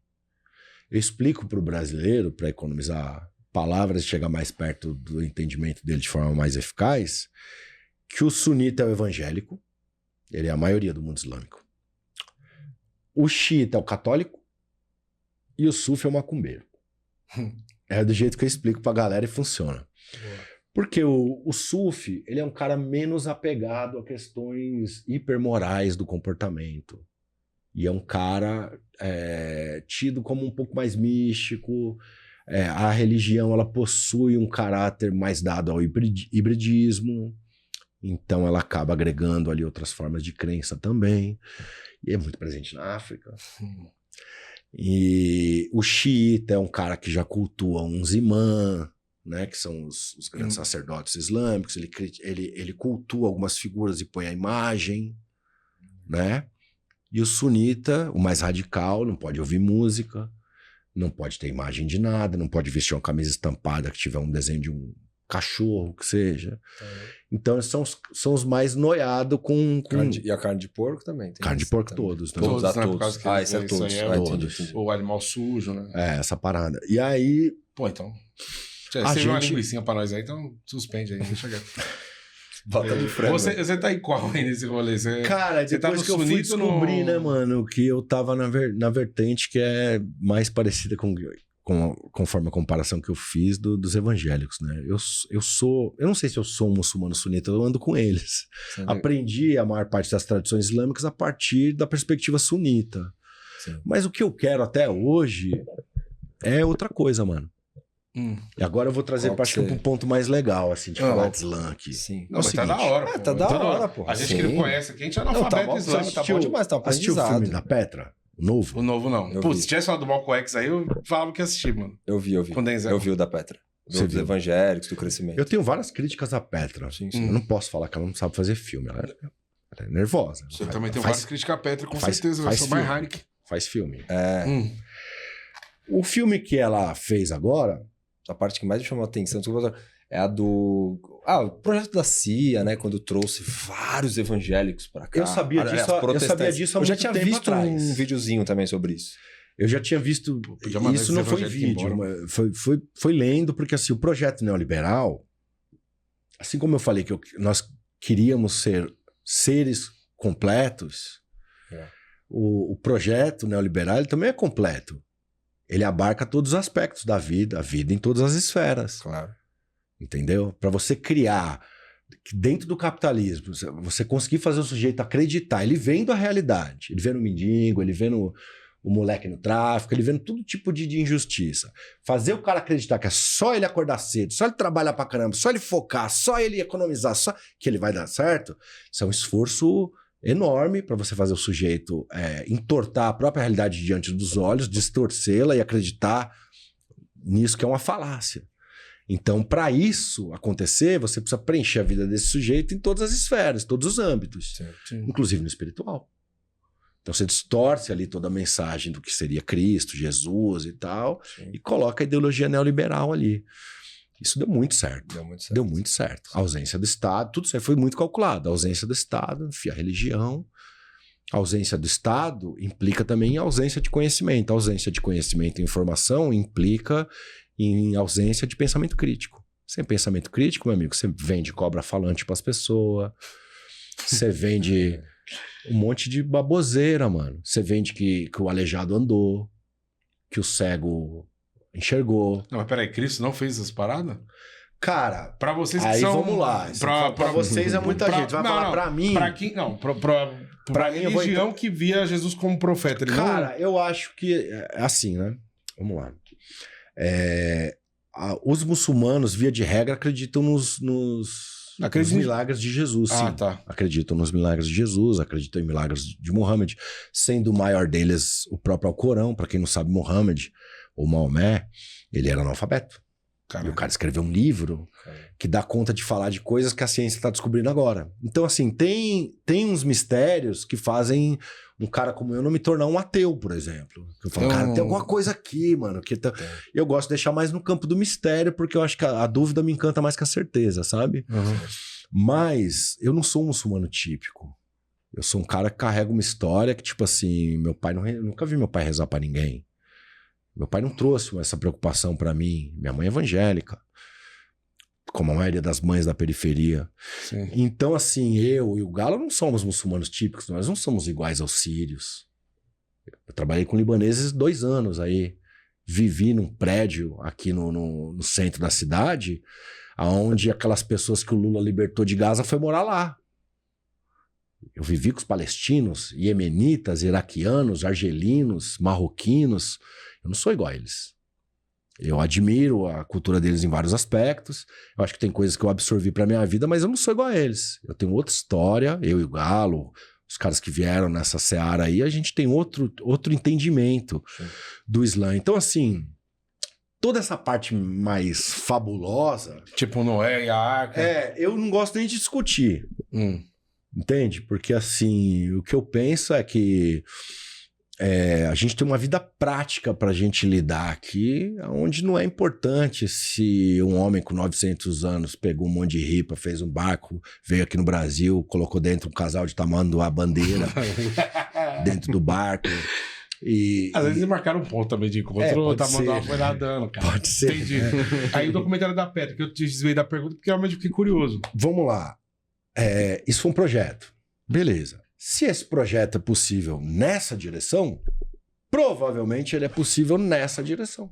Eu explico para o brasileiro, para economizar palavras e chegar mais perto do entendimento dele de forma mais eficaz, que o sunita é o evangélico, ele é a maioria do mundo islâmico. O xiita é o católico e o sufi é o macumbeiro. É do jeito que eu explico pra galera e funciona. Porque o sufi, ele é um cara menos apegado a questões hipermorais do comportamento. E é um cara tido como um pouco mais místico. A religião, ela possui um caráter mais dado ao hibridismo. Então ela acaba agregando ali outras formas de crença também. E é muito presente na África. E o xiita é um cara que já cultua uns imã, né, que são os grandes sacerdotes islâmicos. Ele cultua algumas figuras e põe a imagem, né? E o sunita, o mais radical, não pode ouvir música, não pode ter imagem de nada, não pode vestir uma camisa estampada que tiver um desenho de um cachorro, que seja. Então são os mais noiados com... E a carne de porco também. Carne de porco todos. Né? Todos, né? todos. Isso é todos. Entendi. O animal sujo, né? Essa parada. E aí... Pô, então... Você viu uma linguicinha pra nós aí, então suspende aí, deixa quieto. Bota de frango. Você tá em qual aí nesse rolê? Cara, você depois tá que eu fui descobrir, né, mano, que eu tava na vertente que é mais parecida conforme a comparação que eu fiz dos evangélicos, né? Eu não sei se eu sou um muçulmano sunita, eu ando com eles. Sim. Aprendi a maior parte das tradições islâmicas a partir da perspectiva sunita. Sim. Mas o que eu quero até hoje é outra coisa, mano. E agora eu vou trazer pra um ponto mais legal, assim, de falar de Islã aqui. Sim. Não, mas tá da hora. Pô. Tá da hora, pô. A gente que não conhece aqui, a gente é analfabeto islâmico. Tá bom demais, tá assistiu o filme da Petra? O novo? O novo não. Putz, se tivesse falado do Malcolm X aí, eu falava que ia assistir, mano. Eu vi. Com Denzel. Eu vi o da Petra. Dos evangélicos, do crescimento. Eu tenho várias críticas à Petra. Sim. Eu não posso falar que ela não sabe fazer filme. Ela é nervosa. Você também tem várias críticas à Petra, com certeza. Eu sou mais Heineken. Faz filme. O filme que ela fez agora... A parte que mais me chamou a atenção é a do... o projeto da CIA, né? Quando trouxe vários evangélicos pra cá. Eu sabia disso há muito tempo atrás. Eu já tinha visto um videozinho também sobre isso. Eu já tinha visto... Isso não foi vídeo, foi lendo, porque assim, o projeto neoliberal, assim como eu falei que nós queríamos ser seres completos, o projeto neoliberal ele também é completo. Ele abarca todos os aspectos da vida, a vida em todas as esferas. Claro. Entendeu? Para você criar, dentro do capitalismo, você conseguir fazer o sujeito acreditar, ele vendo a realidade, ele vendo o mendigo, ele vendo o moleque no tráfico, ele vendo todo tipo de injustiça. Fazer o cara acreditar que é só ele acordar cedo, só ele trabalhar pra caramba, só ele focar, só ele economizar, só que ele vai dar certo, isso é um esforço enorme para você fazer o sujeito entortar a própria realidade diante dos olhos, distorcê-la e acreditar nisso que é uma falácia. Então, para isso acontecer, você precisa preencher a vida desse sujeito em todas as esferas, todos os âmbitos, sim. Inclusive no espiritual. Então você distorce ali toda a mensagem do que seria Cristo, Jesus e tal, sim. E coloca a ideologia neoliberal ali. Isso deu muito certo. Deu muito certo. A ausência do Estado, tudo isso aí foi muito calculado. A ausência do Estado, a religião. A ausência do Estado implica também em ausência de conhecimento. A ausência de conhecimento e informação implica em ausência de pensamento crítico. Sem pensamento crítico, meu amigo, você vende cobra falante para as pessoas, você vende um monte de baboseira, mano. Você vende que o aleijado andou, que o cego enxergou. Não, mas peraí, Cristo não fez essas paradas? Cara, Pra vocês que aí são... vamos lá. Pra vocês é muita gente. Vai falar pra mim... Pra quem... Não, pra mim, eu vou religião que via Jesus como profeta. Ele Cara, eu acho que é assim, né? Vamos lá. Os muçulmanos, via de regra, acreditam nos milagres de Jesus, sim. Tá. Acreditam nos milagres de Jesus, acreditam em milagres de Muhammad, sendo o maior deles o próprio Alcorão. Para quem não sabe, Muhammad, ou Maomé, ele era analfabeto. Caramba. E o cara escreveu um livro que dá conta de falar de coisas que a ciência está descobrindo agora. Então, assim, tem uns mistérios que fazem um cara como eu não me tornar um ateu, por exemplo. Eu falo, cara, tem alguma coisa aqui, mano. Eu gosto de deixar mais no campo do mistério, porque eu acho que a dúvida me encanta mais que a certeza, sabe? Mas eu não sou um muçulmano típico. Eu sou um cara que carrega uma história que, tipo assim, meu pai nunca vi meu pai rezar pra ninguém. Meu pai não trouxe essa preocupação pra mim. Minha mãe é evangélica, como a maioria das mães da periferia. Sim. Então, assim, eu e o Galo não somos muçulmanos típicos, nós não somos iguais aos sírios. Eu trabalhei com libaneses 2 anos aí. Vivi num prédio aqui no centro da cidade, onde aquelas pessoas que o Lula libertou de Gaza foi morar lá. Eu vivi com os palestinos, iemenitas, iraquianos, argelinos, marroquinos. Eu não sou igual a eles. Eu admiro a cultura deles em vários aspectos. Eu acho que tem coisas que eu absorvi pra minha vida, mas eu não sou igual a eles. Eu tenho outra história, eu e o Galo, os caras que vieram nessa seara aí, a gente tem outro entendimento do Islã. Então, assim, toda essa parte mais fabulosa... Tipo Noé e a Arca. eu não gosto nem de discutir. Entende? Porque, assim, o que eu penso é que a gente tem uma vida prática pra gente lidar aqui, onde não é importante se um homem com 900 anos pegou um monte de ripa, fez um barco, veio aqui no Brasil, colocou dentro um casal de tamanduá bandeira dentro do barco. Às vezes eles marcaram um ponto também de encontro, o tamanduá foi nadando, cara. Pode ser. Entendi. Aí o documentário da Petra, que eu te desviei da pergunta, porque realmente fiquei curioso. Vamos lá. Isso foi um projeto. Beleza. Se esse projeto é possível nessa direção, provavelmente ele é possível nessa direção.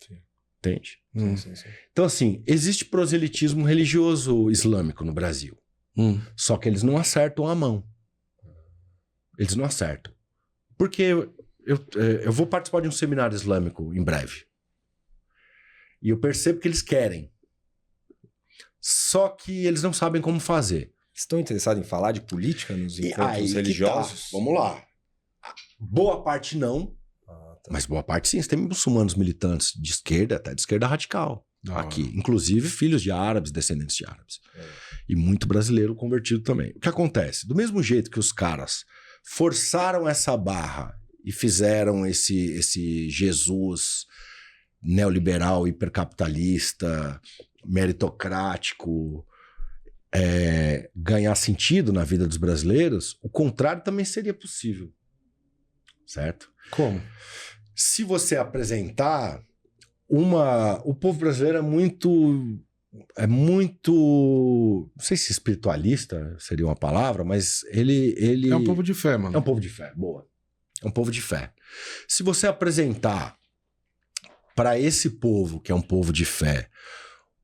Sim. Entende? Sim. Então, assim, existe proselitismo religioso islâmico no Brasil. Só que eles não acertam a mão. Eles não acertam. Porque eu vou participar de um seminário islâmico em breve. E eu percebo que eles querem. Só que eles não sabem como fazer. Estão interessados em falar de política nos encontros religiosos? Tá. Vamos lá. Boa parte não, mas boa parte sim. Você tem muçulmanos militantes de esquerda, até de esquerda radical aqui. Inclusive filhos de árabes, descendentes de árabes. E muito brasileiro convertido também. O que acontece? Do mesmo jeito que os caras forçaram essa barra e fizeram esse Jesus neoliberal, hipercapitalista, meritocrático, ganhar sentido na vida dos brasileiros, o contrário também seria possível. Certo? Como? Se você apresentar o povo brasileiro é muito, não sei se espiritualista seria uma palavra, mas ele é um povo de fé, mano. É um povo de fé, boa. É um povo de fé. Se você apresentar para esse povo, que é um povo de fé,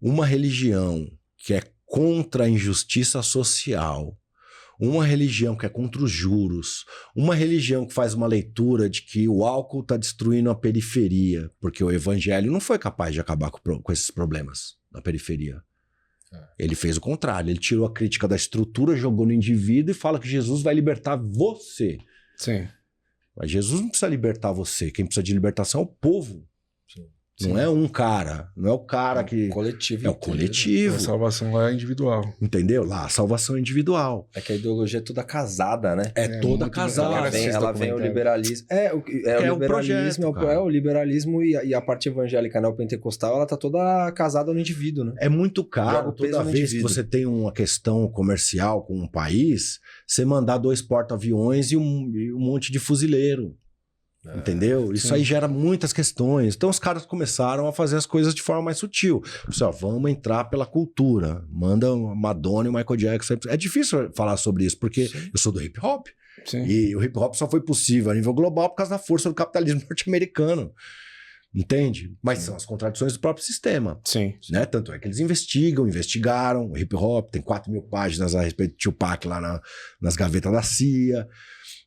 uma religião que é contra a injustiça social, uma religião que é contra os juros, uma religião que faz uma leitura de que o álcool está destruindo a periferia, porque o evangelho não foi capaz de acabar com esses problemas na periferia. Ele fez o contrário, ele tirou a crítica da estrutura, jogou no indivíduo e fala que Jesus vai libertar você. Sim. Mas Jesus não precisa libertar você, quem precisa de libertação é o povo. Não é um cara, não é o cara que... Coletivo. É o coletivo. A salvação lá é individual. Entendeu? Lá, a salvação é individual. É que a ideologia é toda casada, né? É toda casada. Ela vem o liberalismo. O liberalismo, o liberalismo e a parte evangélica neopentecostal, ela tá toda casada no indivíduo, né? É muito caro toda vez que você tem uma questão comercial com um país, você mandar 2 porta-aviões e um monte de fuzileiro. Entendeu? Isso aí gera muitas questões. Então os caras começaram a fazer as coisas de forma mais sutil. Vamos entrar pela cultura. Manda Madonna e Michael Jackson. É difícil falar sobre isso, porque eu sou do hip hop. E o hip hop só foi possível a nível global por causa da força do capitalismo norte-americano. Entende? Mas são as contradições do próprio sistema. Sim. Né? Tanto é que eles investigaram o hip hop, tem 4.000 páginas a respeito de Tupac lá nas gavetas da CIA.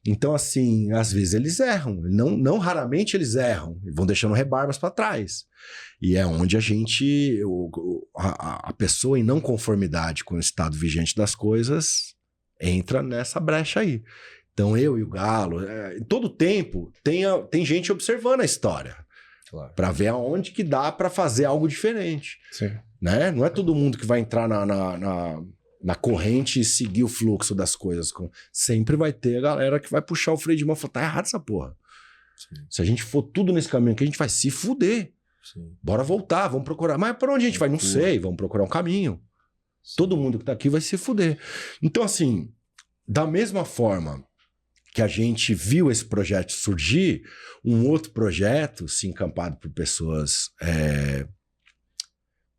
Então, assim, às vezes eles erram. Não raramente eles erram. Vão deixando rebarbas para trás. E é onde a gente... A pessoa em não conformidade com o estado vigente das coisas entra nessa brecha aí. Então, eu e o Galo... em todo tempo, tem gente observando a história. Claro. Para ver aonde que dá para fazer algo diferente. Sim. Né? Não é todo mundo que vai entrar na corrente e seguir o fluxo das coisas. Sempre vai ter a galera que vai puxar o freio de mão e falar, tá errado essa porra. Sim. Se a gente for tudo nesse caminho que a gente vai se fuder. Sim. Bora voltar, vamos procurar. Mas para onde a gente vai? Não sei, vamos procurar um caminho. Sim. Todo mundo que tá aqui vai se fuder. Então, assim, da mesma forma que a gente viu esse projeto surgir, um outro projeto, se encampado por pessoas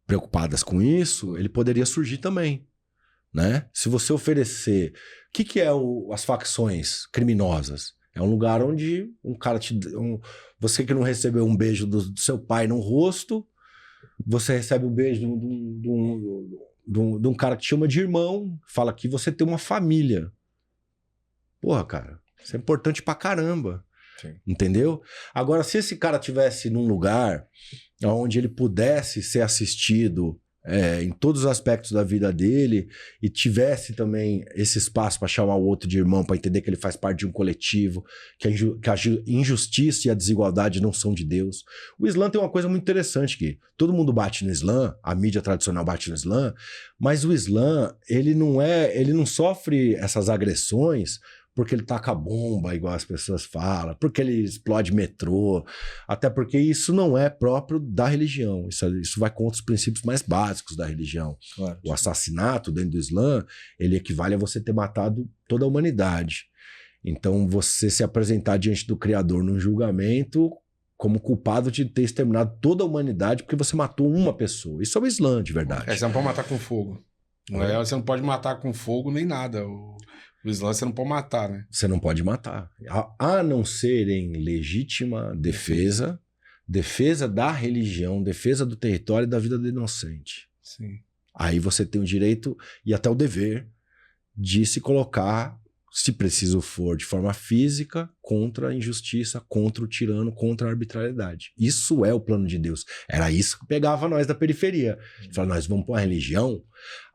preocupadas com isso, ele poderia surgir também. Né? Se você oferecer... O que é as facções criminosas? É um lugar onde um cara você que não recebeu um beijo do seu pai no rosto, você recebe um beijo de um cara que te chama de irmão, fala que você tem uma família. Porra, cara, isso é importante pra caramba. Sim. Entendeu? Agora, se esse cara tivesse num lugar onde ele pudesse ser assistido em todos os aspectos da vida dele e tivesse também esse espaço para chamar o outro de irmão, para entender que ele faz parte de um coletivo, que a injustiça e a desigualdade não são de Deus. O Islã tem uma coisa muito interessante que todo mundo bate no Islã, a mídia tradicional bate no Islã, mas o Islã, ele não sofre essas agressões porque ele taca bomba, igual as pessoas falam, porque ele explode metrô, até porque isso não é próprio da religião, isso vai contra os princípios mais básicos da religião. Claro. O assassinato dentro do Islã, ele equivale a você ter matado toda a humanidade. Então, você se apresentar diante do Criador num julgamento como culpado de ter exterminado toda a humanidade porque você matou uma pessoa. Isso é o Islã, de verdade. Você não pode matar com fogo. Você não pode matar com fogo nem nada. O Islã você não pode matar, né? Você não pode matar. A não ser em legítima defesa da religião, defesa do território e da vida do inocente. Sim. Aí você tem o direito e até o dever de se colocar, se preciso for, de forma física, contra a injustiça, contra o tirano, contra a arbitrariedade. Isso é o plano de Deus. Era isso que pegava nós da periferia. Falava, nós vamos para uma religião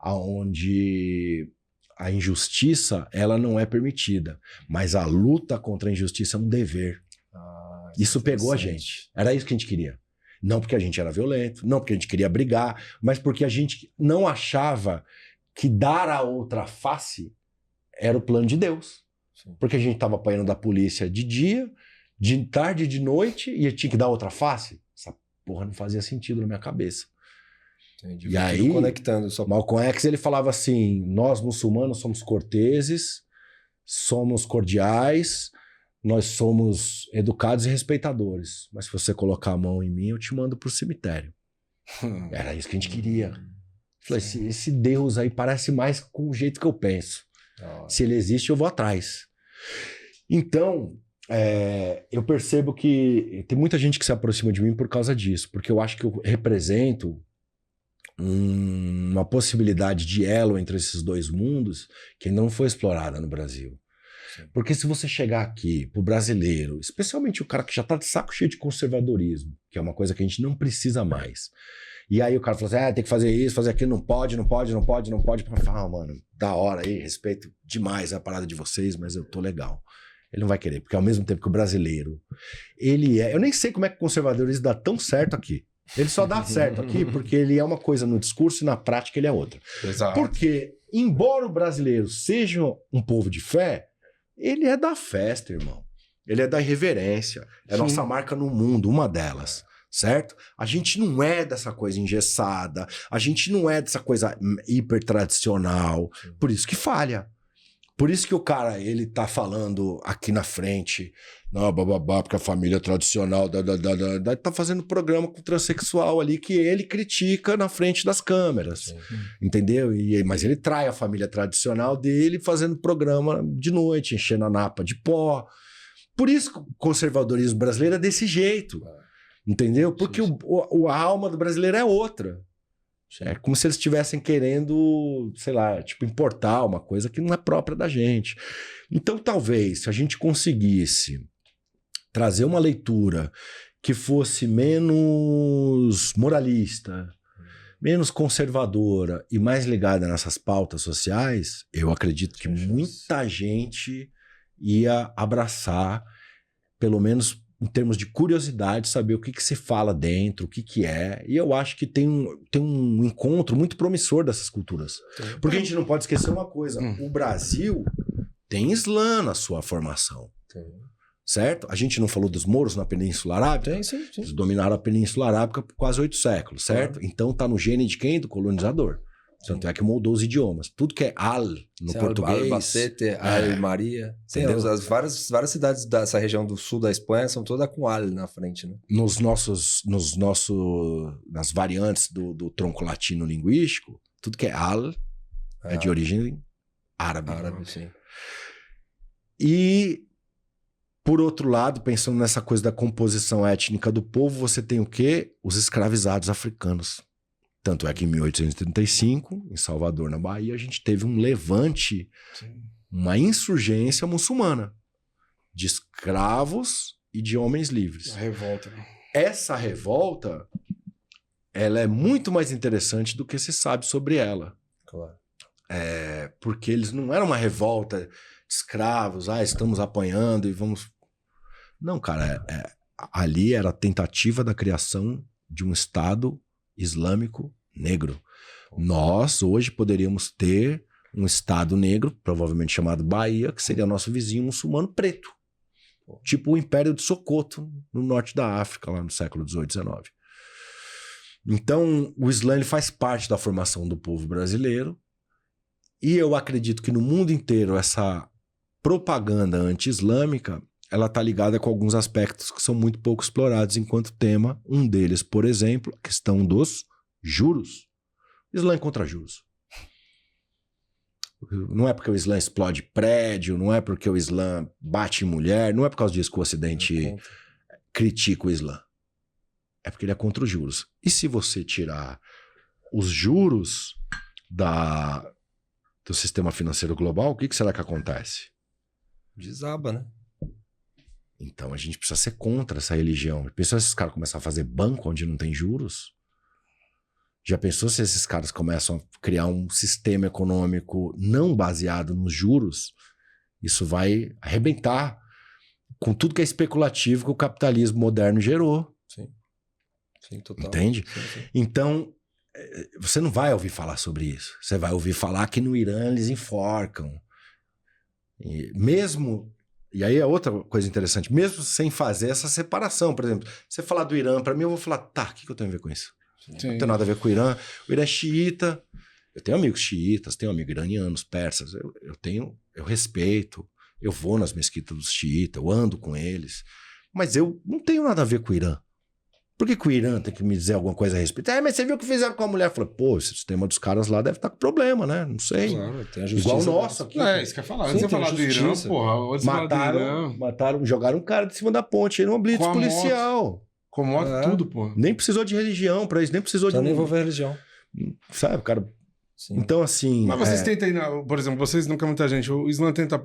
onde a injustiça, ela não é permitida, mas a luta contra a injustiça é um dever. Isso pegou a gente. Era isso que a gente queria. Não porque a gente era violento, não porque a gente queria brigar, mas porque a gente não achava que dar a outra face era o plano de Deus. Sim. Porque a gente estava apanhando da polícia de dia, de tarde e de noite, e tinha que dar outra face. Essa porra não fazia sentido na minha cabeça. Entendi. E aí, conectando só... Malcolm X, ele falava assim, nós muçulmanos somos corteses, somos cordiais, nós somos educados e respeitadores, mas se você colocar a mão em mim, eu te mando pro cemitério. Era isso que a gente queria. Falei, esse Deus aí parece mais com o jeito que eu penso. Se ele existe, eu vou atrás. Então, eu percebo que tem muita gente que se aproxima de mim por causa disso, porque eu acho que eu represento uma possibilidade de elo entre esses dois mundos que ainda não foi explorada no Brasil. Sim. Porque se você chegar aqui pro brasileiro, especialmente o cara que já tá de saco cheio de conservadorismo, que é uma coisa que a gente não precisa mais, e aí o cara fala assim, tem que fazer isso, fazer aquilo, não pode, pra falar, mano, da hora aí, respeito demais a parada de vocês, mas eu tô legal. Ele não vai querer, porque ao mesmo tempo que o brasileiro, eu nem sei como é que o conservadorismo dá tão certo aqui. Ele só dá certo aqui porque ele é uma coisa no discurso e na prática ele é outra. Exato. Porque, embora o brasileiro seja um povo de fé, ele é da festa, irmão. Ele é da irreverência. É a nossa marca no mundo, uma delas. Certo? A gente não é dessa coisa engessada. A gente não é dessa coisa hiper tradicional. Por isso que falha. Por isso que o cara, ele tá falando aqui na frente, não, bababá, porque a família tradicional, tá fazendo programa com transexual ali que ele critica na frente das câmeras, entendeu? Mas ele trai a família tradicional dele fazendo programa de noite, enchendo a napa de pó. Por isso que o conservadorismo brasileiro é desse jeito. Entendeu? Porque a alma do brasileiro é outra. É como se eles estivessem querendo, sei lá, tipo, importar uma coisa que não é própria da gente. Então, talvez, se a gente conseguisse trazer uma leitura que fosse menos moralista, menos conservadora e mais ligada nessas pautas sociais, eu acredito que muita gente ia abraçar, pelo menos em termos de curiosidade, saber o que se fala dentro, o que é. E eu acho que tem um encontro muito promissor dessas culturas. Porque a gente não pode esquecer uma coisa. O Brasil tem Islã na sua formação. Certo? A gente não falou dos mouros na Península Arábica? Sim. Eles dominaram a Península Arábica por quase 8 séculos, certo? Então tá no gene de quem? Do colonizador. Tanto é que moldou os idiomas. Tudo que é al no português. Albacete, Maria. Sim, as várias cidades dessa região do sul da Espanha são todas com al na frente, né? Nas variantes do tronco latino linguístico, tudo que é al é de origem árabe. Árabe, sim. E, por outro lado, pensando nessa coisa da composição étnica do povo, você tem o quê? Os escravizados africanos. Tanto é que em 1835, em Salvador, na Bahia, a gente teve um levante, uma insurgência muçulmana de escravos e de homens livres. A revolta, né? Essa revolta, ela é muito mais interessante do que se sabe sobre ela. Claro. Porque eles não eram uma revolta de escravos, estamos apanhando e vamos... Não, cara, ali era a tentativa da criação de um Estado islâmico negro. Nós, hoje, poderíamos ter um Estado negro, provavelmente chamado Bahia, que seria nosso vizinho muçulmano preto. Tipo o Império de Socoto, no norte da África, lá no século XVIII, XIX. Então, o Islã ele faz parte da formação do povo brasileiro e eu acredito que no mundo inteiro essa propaganda anti-islâmica ela está ligada com alguns aspectos que são muito pouco explorados enquanto tema. Um deles, por exemplo, a questão dos juros. Islã contra juros. Não é porque o Islã explode prédio, não é porque o Islã bate em mulher, não é por causa disso que o Ocidente critica o Islã. É porque ele é contra os juros. E se você tirar os juros do sistema financeiro global, o que será que acontece? Desaba, né? Então a gente precisa ser contra essa religião. Pensou se esses caras começam a fazer banco onde não tem juros? Já pensou se esses caras começam a criar um sistema econômico não baseado nos juros? Isso vai arrebentar com tudo que é especulativo que o capitalismo moderno gerou. Sim, total. Entende? Sim. Então, você não vai ouvir falar sobre isso. Você vai ouvir falar que no Irã eles enforcam. E aí é outra coisa interessante, mesmo sem fazer essa separação, por exemplo, você falar do Irã, para mim eu vou falar, o que eu tenho a ver com isso? Não tem nada a ver com o Irã. O Irã é xiita, eu tenho amigos xiitas, tenho amigos iranianos, persas, eu respeito, eu vou nas mesquitas dos xiitas, eu ando com eles, mas eu não tenho nada a ver com o Irã. Por que o Irã tem que me dizer alguma coisa a respeito? Mas você viu o que fizeram com a mulher? Eu falei, o sistema dos caras lá deve estar com problema, né? Não sei. Claro, tem a justiça. Igual o nosso aqui. Isso que eu ia falar. Antes de falar do Irã, porra. Mataram, jogaram um cara de cima da ponte aí numa blitz policial. Com moto, tudo, pô. Nem precisou de religião pra isso, nem precisou de... Só nem envolver religião. Sabe, cara... Sim. Então, assim... Mas vocês tentam aí, por exemplo, vocês nunca muita gente, o Islã tenta,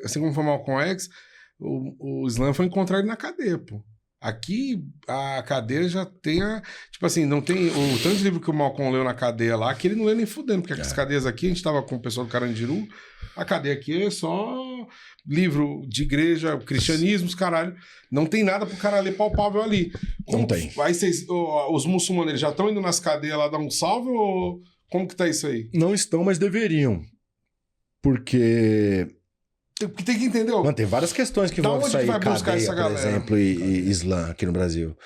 assim como foi o Malcolm X, o Islã foi encontrar ele na cadeia, pô. Aqui, a cadeia já tem tipo assim, não tem o tanto de livro que o Malcolm leu na cadeia lá, que ele não lê nem fudendo, porque as cadeias aqui, a gente tava com o pessoal do Carandiru, a cadeia aqui é só livro de igreja, cristianismo, os caralho. Não tem nada pro cara ler palpável ali. Não tem. Aí os muçulmanos, eles já estão indo nas cadeias lá dar um salve ou como que tá isso aí? Não estão, mas deveriam. Porque tem que entender. Não, tem várias questões que vão sair cadeia, por exemplo, e Islã aqui no Brasil.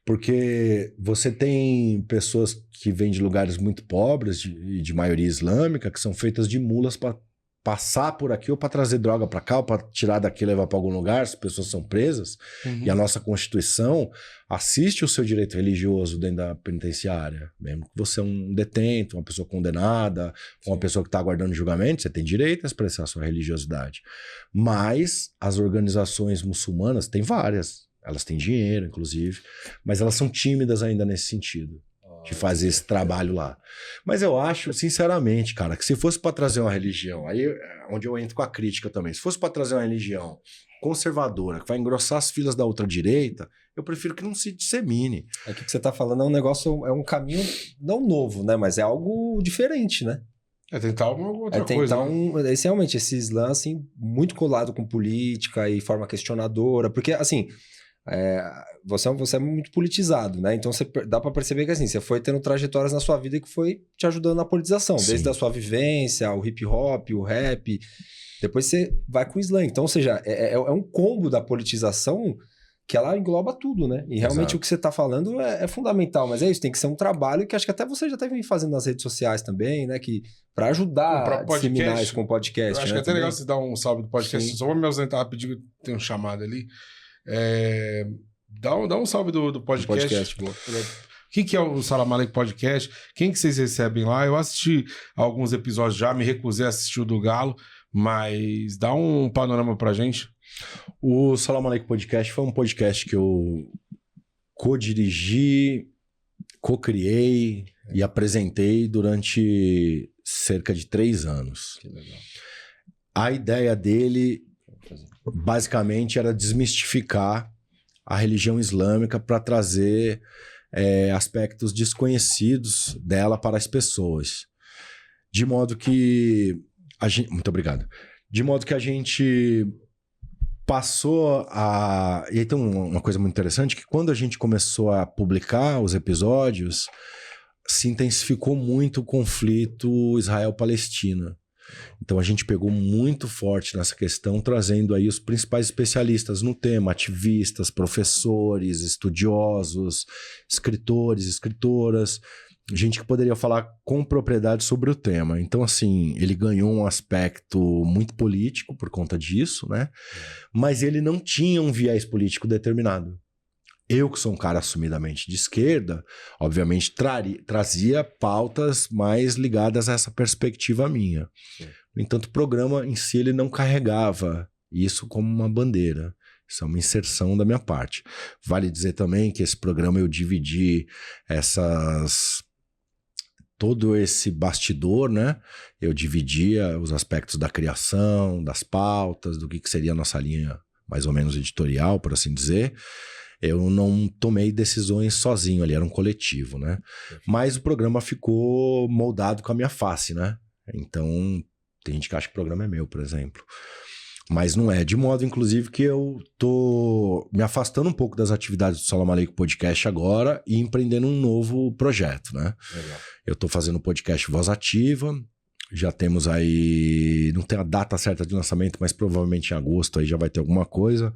Porque você tem pessoas que vêm de lugares muito pobres, de maioria islâmica, que são feitas de mulas para passar por aqui ou para trazer droga para cá, ou para tirar daqui e levar para algum lugar, as pessoas são presas. E a nossa Constituição assiste o seu direito religioso dentro da penitenciária. Mesmo que você é um detento, uma pessoa condenada, uma pessoa que está aguardando julgamento, você tem direito a expressar a sua religiosidade. Mas as organizações muçulmanas, tem várias, Elas têm dinheiro, inclusive, mas elas são tímidas ainda nesse sentido, de fazer esse trabalho lá. Mas eu acho, sinceramente, cara, que se fosse para trazer uma religião, aí é onde eu entro com a crítica também, se fosse para trazer uma religião conservadora, que vai engrossar as filas da ultradireita, eu prefiro que não se dissemine. Aqui que você tá falando é um negócio, é um caminho não novo, né? Mas é algo diferente, né? É tentar uma outra coisa. Esse realmente, esse Islã, assim, muito colado com política e forma questionadora, porque, assim, você é muito politizado, né? Então dá pra perceber que, assim, você foi tendo trajetórias na sua vida que foi te ajudando na politização, Sim. desde a sua vivência, o hip hop, o rap, depois você vai com o Islã. Então, ou seja, é um combo da politização que ela engloba tudo, né? E realmente Exato. o que você tá falando é fundamental, mas é isso, tem que ser um trabalho que acho que até você já teve fazendo nas redes sociais também, né? Que para ajudar a disseminar isso com o podcast. Eu acho né, que é até legal você dar um salve do podcast. Sim. Só vou me ausentar rapidinho, tem um chamado ali. Dá um salve do podcast. boa. O que é o Salam Aleikum Podcast? Quem que vocês recebem lá? Eu assisti alguns episódios já, me recusei a assistir o do Galo, mas dá um panorama pra gente. O Salam Aleikum Podcast foi um podcast que eu co-dirigi, co-criei e apresentei durante cerca de 3 anos. Que legal. A ideia dele, basicamente, era desmistificar a religião islâmica para trazer aspectos desconhecidos dela para as pessoas. De modo que... Muito obrigado. De modo que a gente passou a... E aí tem uma coisa muito interessante, que quando a gente começou a publicar os episódios, se intensificou muito o conflito Israel-Palestina. Então a gente pegou muito forte nessa questão, trazendo aí os principais especialistas no tema, ativistas, professores, estudiosos, escritores, escritoras, gente que poderia falar com propriedade sobre o tema. Então, assim, ele ganhou um aspecto muito político por conta disso, né? Mas ele não tinha um viés político determinado. Eu, que sou um cara assumidamente de esquerda, obviamente trazia pautas mais ligadas a essa perspectiva minha. Sim. No entanto, o programa em si ele não carregava isso como uma bandeira. Isso é uma inserção da minha parte. Vale dizer também que esse programa eu dividi todo esse bastidor, né? Eu dividia os aspectos da criação, das pautas, do que seria a nossa linha mais ou menos editorial, por assim dizer. Eu não tomei decisões sozinho ali, era um coletivo, né? Mas o programa ficou moldado com a minha face, né? Então, tem gente que acha que o programa é meu, por exemplo. Mas não é. De modo, inclusive, que eu tô me afastando um pouco das atividades do Salam Aleikum Podcast agora e empreendendo um novo projeto, né? Legal. Eu tô fazendo o podcast Voz Ativa. Já temos aí, não tem a data certa de lançamento, mas provavelmente em agosto aí já vai ter alguma coisa.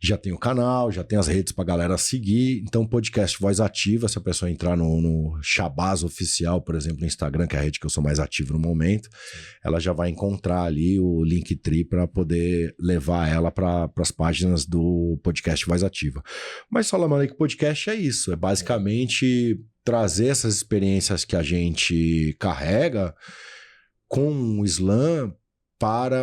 Já tem o canal, já tem as redes pra galera seguir. Então, podcast Voz Ativa, se a pessoa entrar no Shabazz Oficial, por exemplo, no Instagram, que é a rede que eu sou mais ativo no momento, ela já vai encontrar ali o Linktree para poder levar ela para as páginas do podcast Voz Ativa. Mas Salam Aleikum Podcast é isso, é basicamente trazer essas experiências que a gente carrega com o Islã para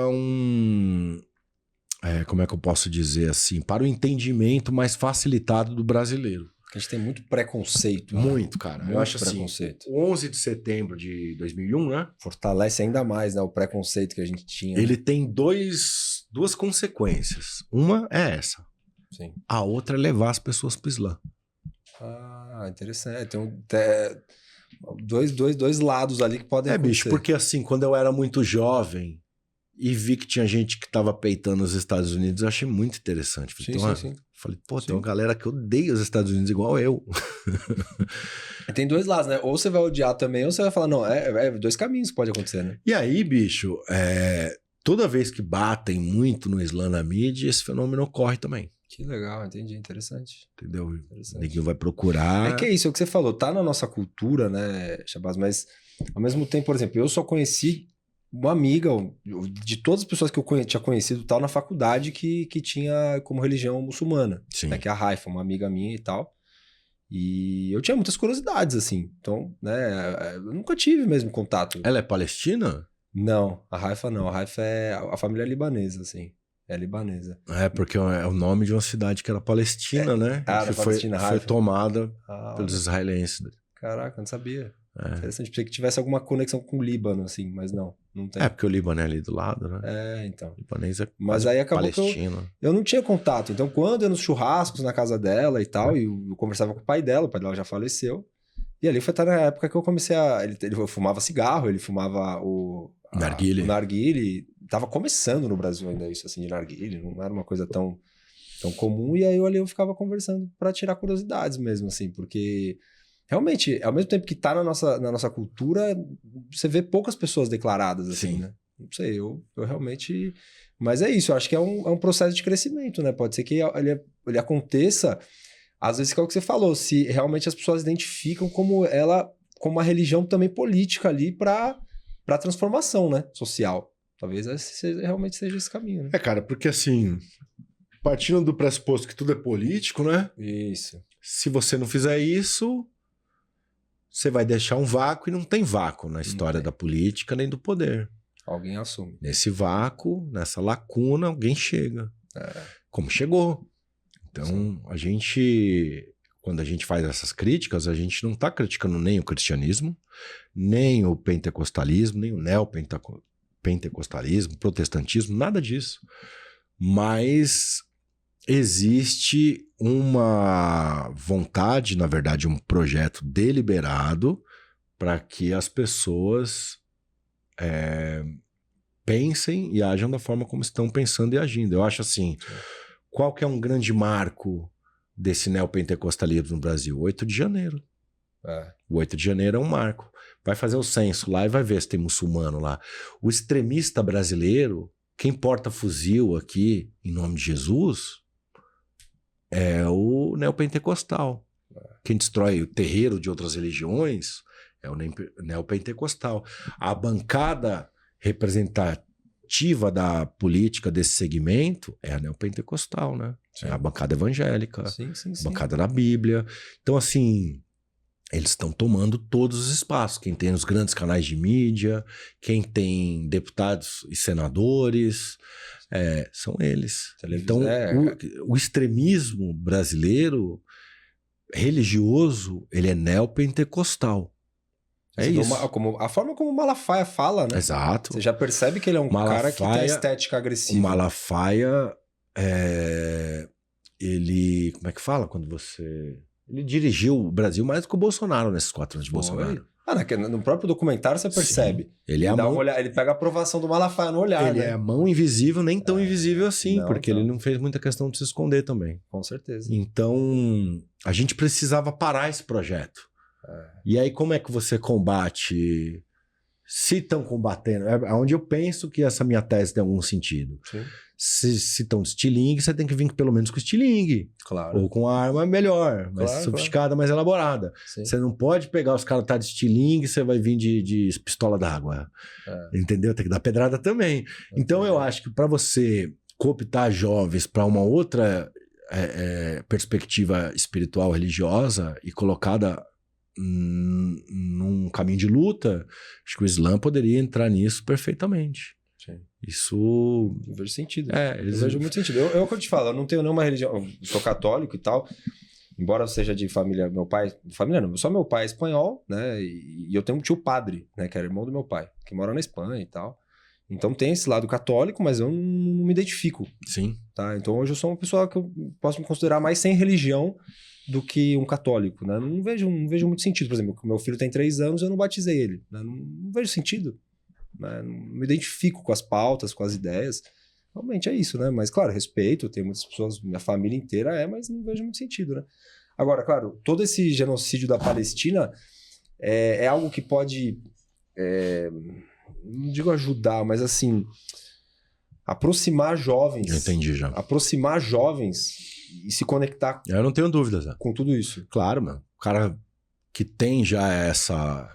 como é que eu posso dizer assim, para o entendimento mais facilitado do brasileiro. A gente tem muito preconceito. Muito, cara. Muito eu acho preconceito. Assim, 11 de setembro de 2001, né? Fortalece ainda mais, né, o preconceito que a gente tinha. Ele tem duas consequências. Uma é essa. Sim. A outra é levar as pessoas para o Islã. Ah, interessante. Tem dois lados ali que podem acontecer. Bicho, porque assim, quando eu era muito jovem e vi que tinha gente que tava peitando os Estados Unidos, eu achei muito interessante. Sim. Falei, tem uma galera que odeia os Estados Unidos igual eu. Tem dois lados, né? Ou você vai odiar também, ou você vai falar, não, dois caminhos que pode acontecer, né? E aí, bicho, toda vez que batem muito no Islã na mídia, esse fenômeno ocorre também. Que legal, entendi, interessante. Entendeu? Ninguém vai procurar. É que é isso, é o que você falou, tá na nossa cultura, né, Shabazz, mas ao mesmo tempo, por exemplo, eu só conheci uma amiga, de todas as pessoas que eu tinha conhecido tal, na faculdade que tinha como religião muçulmana. Sim. Né, que é a Haifa, uma amiga minha e tal. E eu tinha muitas curiosidades, assim. Então, né, eu nunca tive mesmo contato. Ela é palestina? Não, a Haifa não. A Haifa é a família libanesa, assim. É libanesa. É, porque é o nome de uma cidade que era Palestina, né? Ah, que Palestina, foi Haifa. tomada Ah, pelos israelenses. caraca, não sabia. É. Interessante. Pensei que tivesse alguma conexão com o Líbano, assim, mas não tem. É, porque o Líbano é ali do lado, né? Então. O libanês é Mas aí acabou palestino. que eu não tinha contato. Então, quando eu ia nos churrascos na casa dela e tal, e eu conversava com o pai dela já faleceu. E ali foi até na época que eu comecei a... Ele fumava cigarro, ele fumava o narguile. Tava começando no Brasil ainda isso, assim, de narguile. Não era uma coisa tão comum. E aí eu ficava conversando pra tirar curiosidades mesmo, assim, porque... Realmente, ao mesmo tempo que tá na nossa cultura, você vê poucas pessoas declaradas, assim, Sim. né? Não sei, eu realmente... Mas é isso, eu acho que é um processo de crescimento, né? Pode ser que ele aconteça, às vezes que é o que você falou, se realmente as pessoas identificam como uma religião também política ali para transformação, né? Social. Talvez realmente seja esse caminho, né? É, cara, porque assim, partindo do pressuposto que tudo é político, né? Isso. Se você não fizer isso, você vai deixar um vácuo, e não tem vácuo na história da política nem do poder. Alguém assume. Nesse vácuo, nessa lacuna, alguém chega. Como chegou. Então, quando a gente faz essas críticas, a gente não está criticando nem o cristianismo, nem o pentecostalismo, nem o neopentecostalismo, protestantismo, nada disso. Mas existe uma vontade, na verdade, um projeto deliberado para que as pessoas pensem e ajam da forma como estão pensando e agindo. Eu acho assim, qual que é um grande marco desse neopentecostalismo no Brasil? 8 de janeiro. O 8 de janeiro é um marco. Vai fazer o censo lá e vai ver se tem muçulmano lá. O extremista brasileiro, quem porta fuzil aqui em nome de Jesus, é o neopentecostal. Quem destrói o terreiro de outras religiões é o neopentecostal. A bancada representativa da política desse segmento é a neopentecostal, né? É a bancada evangélica, Sim. a bancada da Bíblia. Então, assim, eles estão tomando todos os espaços. Quem tem os grandes canais de mídia, quem tem deputados e senadores, são eles. Então, o extremismo brasileiro religioso, ele é neopentecostal. É isso. A forma como o Malafaia fala, né? Exato. Você já percebe que ele é um cara que tem estética agressiva. O Malafaia, ele... Como é que fala quando você... Ele dirigiu o Brasil mais do que o Bolsonaro nesses 4 anos de Bolsonaro. No próprio documentário você percebe. Sim. Ele pega a aprovação do Malafaia no olhar, Ele né? é a mão invisível, nem tão invisível assim, porque não. ele não fez muita questão de se esconder também. Com certeza. Então, a gente precisava parar esse projeto. E aí, como é que você combate? Se estão combatendo, é onde eu penso que essa minha tese tem algum sentido. Sim. Se estão de estilingue, você tem que vir pelo menos com estilingue. Claro. Ou com a arma melhor, mais sofisticada, mais elaborada. Sim. Você não pode pegar os caras que tá de estilingue e você vai vir de pistola d'água. Entendeu? Tem que dar pedrada também. Então eu acho que para você cooptar jovens para uma outra perspectiva espiritual religiosa e colocada num caminho de luta, acho que o Islã poderia entrar nisso perfeitamente. Sim. Isso... Eu vejo sentido. Eu vejo muito sentido. É o que eu te falo, eu não tenho nenhuma religião, eu sou católico e tal, embora eu seja de família, meu pai, família não, só meu pai é espanhol, né, e eu tenho um tio padre, né, que era irmão do meu pai, que mora na Espanha e tal. Então tem esse lado católico, mas eu não me identifico. Sim. Tá? Então hoje eu sou uma pessoa que eu posso me considerar mais sem religião do que um católico, né? Não vejo muito sentido. Por exemplo, meu filho tem 3 anos, eu não batizei ele. Né? Não vejo sentido. Né? Não me identifico com as pautas, com as ideias. Realmente é isso, né? Mas, claro, respeito, tem muitas pessoas, minha família inteira mas não vejo muito sentido, né? Agora, claro, todo esse genocídio da Palestina é algo que pode, não digo ajudar, mas assim, aproximar jovens. Eu entendi já. Aproximar jovens e se conectar. Eu não tenho dúvidas. Com tudo isso. Claro, mano. O cara que tem já essa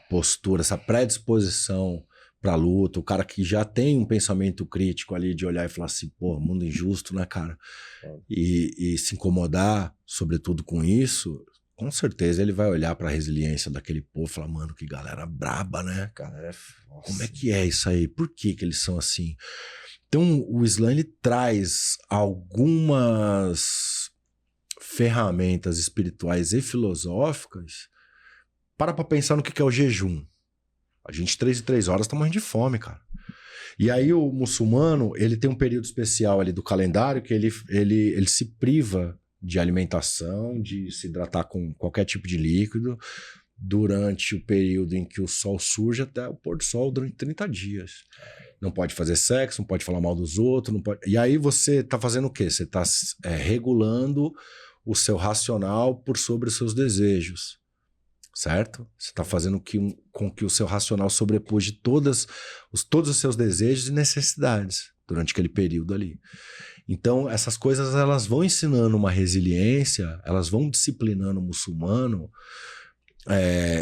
postura, essa predisposição pra luta, o cara que já tem um pensamento crítico ali de olhar e falar assim, pô, mundo injusto, né, cara? E se incomodar, sobretudo com isso, com certeza ele vai olhar pra resiliência daquele povo e falar, mano, que galera braba, né? Galera, como é que é isso aí? Por que eles são assim? Então, o Islã, ele traz algumas ferramentas espirituais e filosóficas para pensar no que é o jejum. A gente, 3 em 3 horas, tá morrendo de fome, cara. E aí, o muçulmano, ele tem um período especial ali do calendário que ele se priva de alimentação, de se hidratar com qualquer tipo de líquido, durante o período em que o sol surge até o pôr do sol durante 30 dias. Não pode fazer sexo, não pode falar mal dos outros, não pode... E aí você tá fazendo o quê? Você tá regulando o seu racional por sobre os seus desejos, certo? Você tá fazendo com que o seu racional sobrepuje todos os seus desejos e necessidades durante aquele período ali. Então, essas coisas, elas vão ensinando uma resiliência, elas vão disciplinando o muçulmano,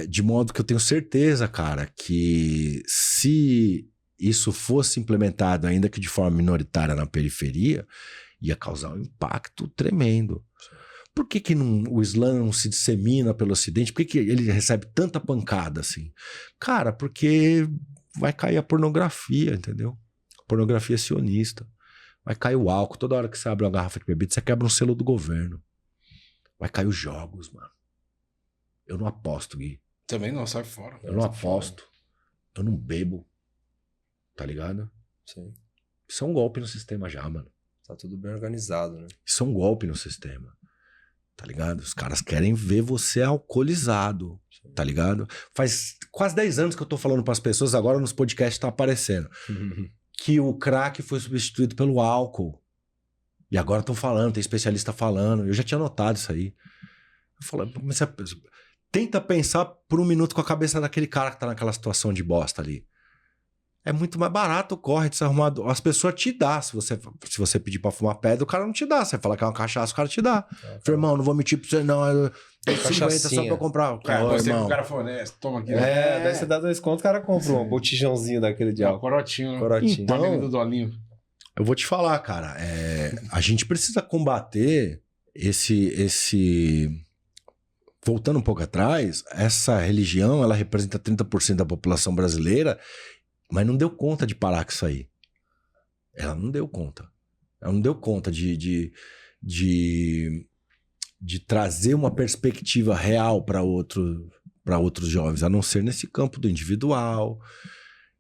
de modo que eu tenho certeza, cara, que se isso fosse implementado, ainda que de forma minoritária na periferia, ia causar um impacto tremendo. Por que o Islã não se dissemina pelo Ocidente? Por que ele recebe tanta pancada assim? Cara, porque vai cair a pornografia, entendeu? A pornografia sionista. Vai cair o álcool. Toda hora que você abre uma garrafa de bebida, você quebra um selo do governo. Vai cair os jogos, mano. Eu não aposto, Gui. Também não, sai fora. Eu não aposto. Eu não bebo. Tá ligado? Sim. Isso é um golpe no sistema já, mano. Tá tudo bem organizado, né? Isso é um golpe no sistema. Tá ligado? Os caras querem ver você alcoolizado. Tá ligado? Faz quase 10 anos que eu tô falando pras pessoas, agora nos podcasts tá aparecendo. Que o crack foi substituído pelo álcool. E agora estão falando, tem especialista falando. Eu já tinha notado isso aí. Eu falei, tenta pensar por um minuto com a cabeça daquele cara que tá naquela situação de bosta ali. É muito mais barato o corre de se arrumar. As pessoas te dão. Se você pedir pra fumar pedra, o cara não te dá. Você fala que é uma cachaça, o cara te dá. Falei, irmão, não vou mentir pra você, não. Eu tenho 50 só pra eu comprar. Pode ser que o cara for honesto. Toma aqui. Daí você dá 2 contos, o cara compra um botijãozinho daquele de álcool. Corotinho, né? Corotinho. Então, do dolinho. Eu vou te falar, cara. A gente precisa combater esse... Voltando um pouco atrás, essa religião, ela representa 30% da população brasileira, mas não deu conta de parar com isso aí. Ela não deu conta. Ela não deu conta de trazer uma perspectiva real para outros jovens, a não ser nesse campo do individual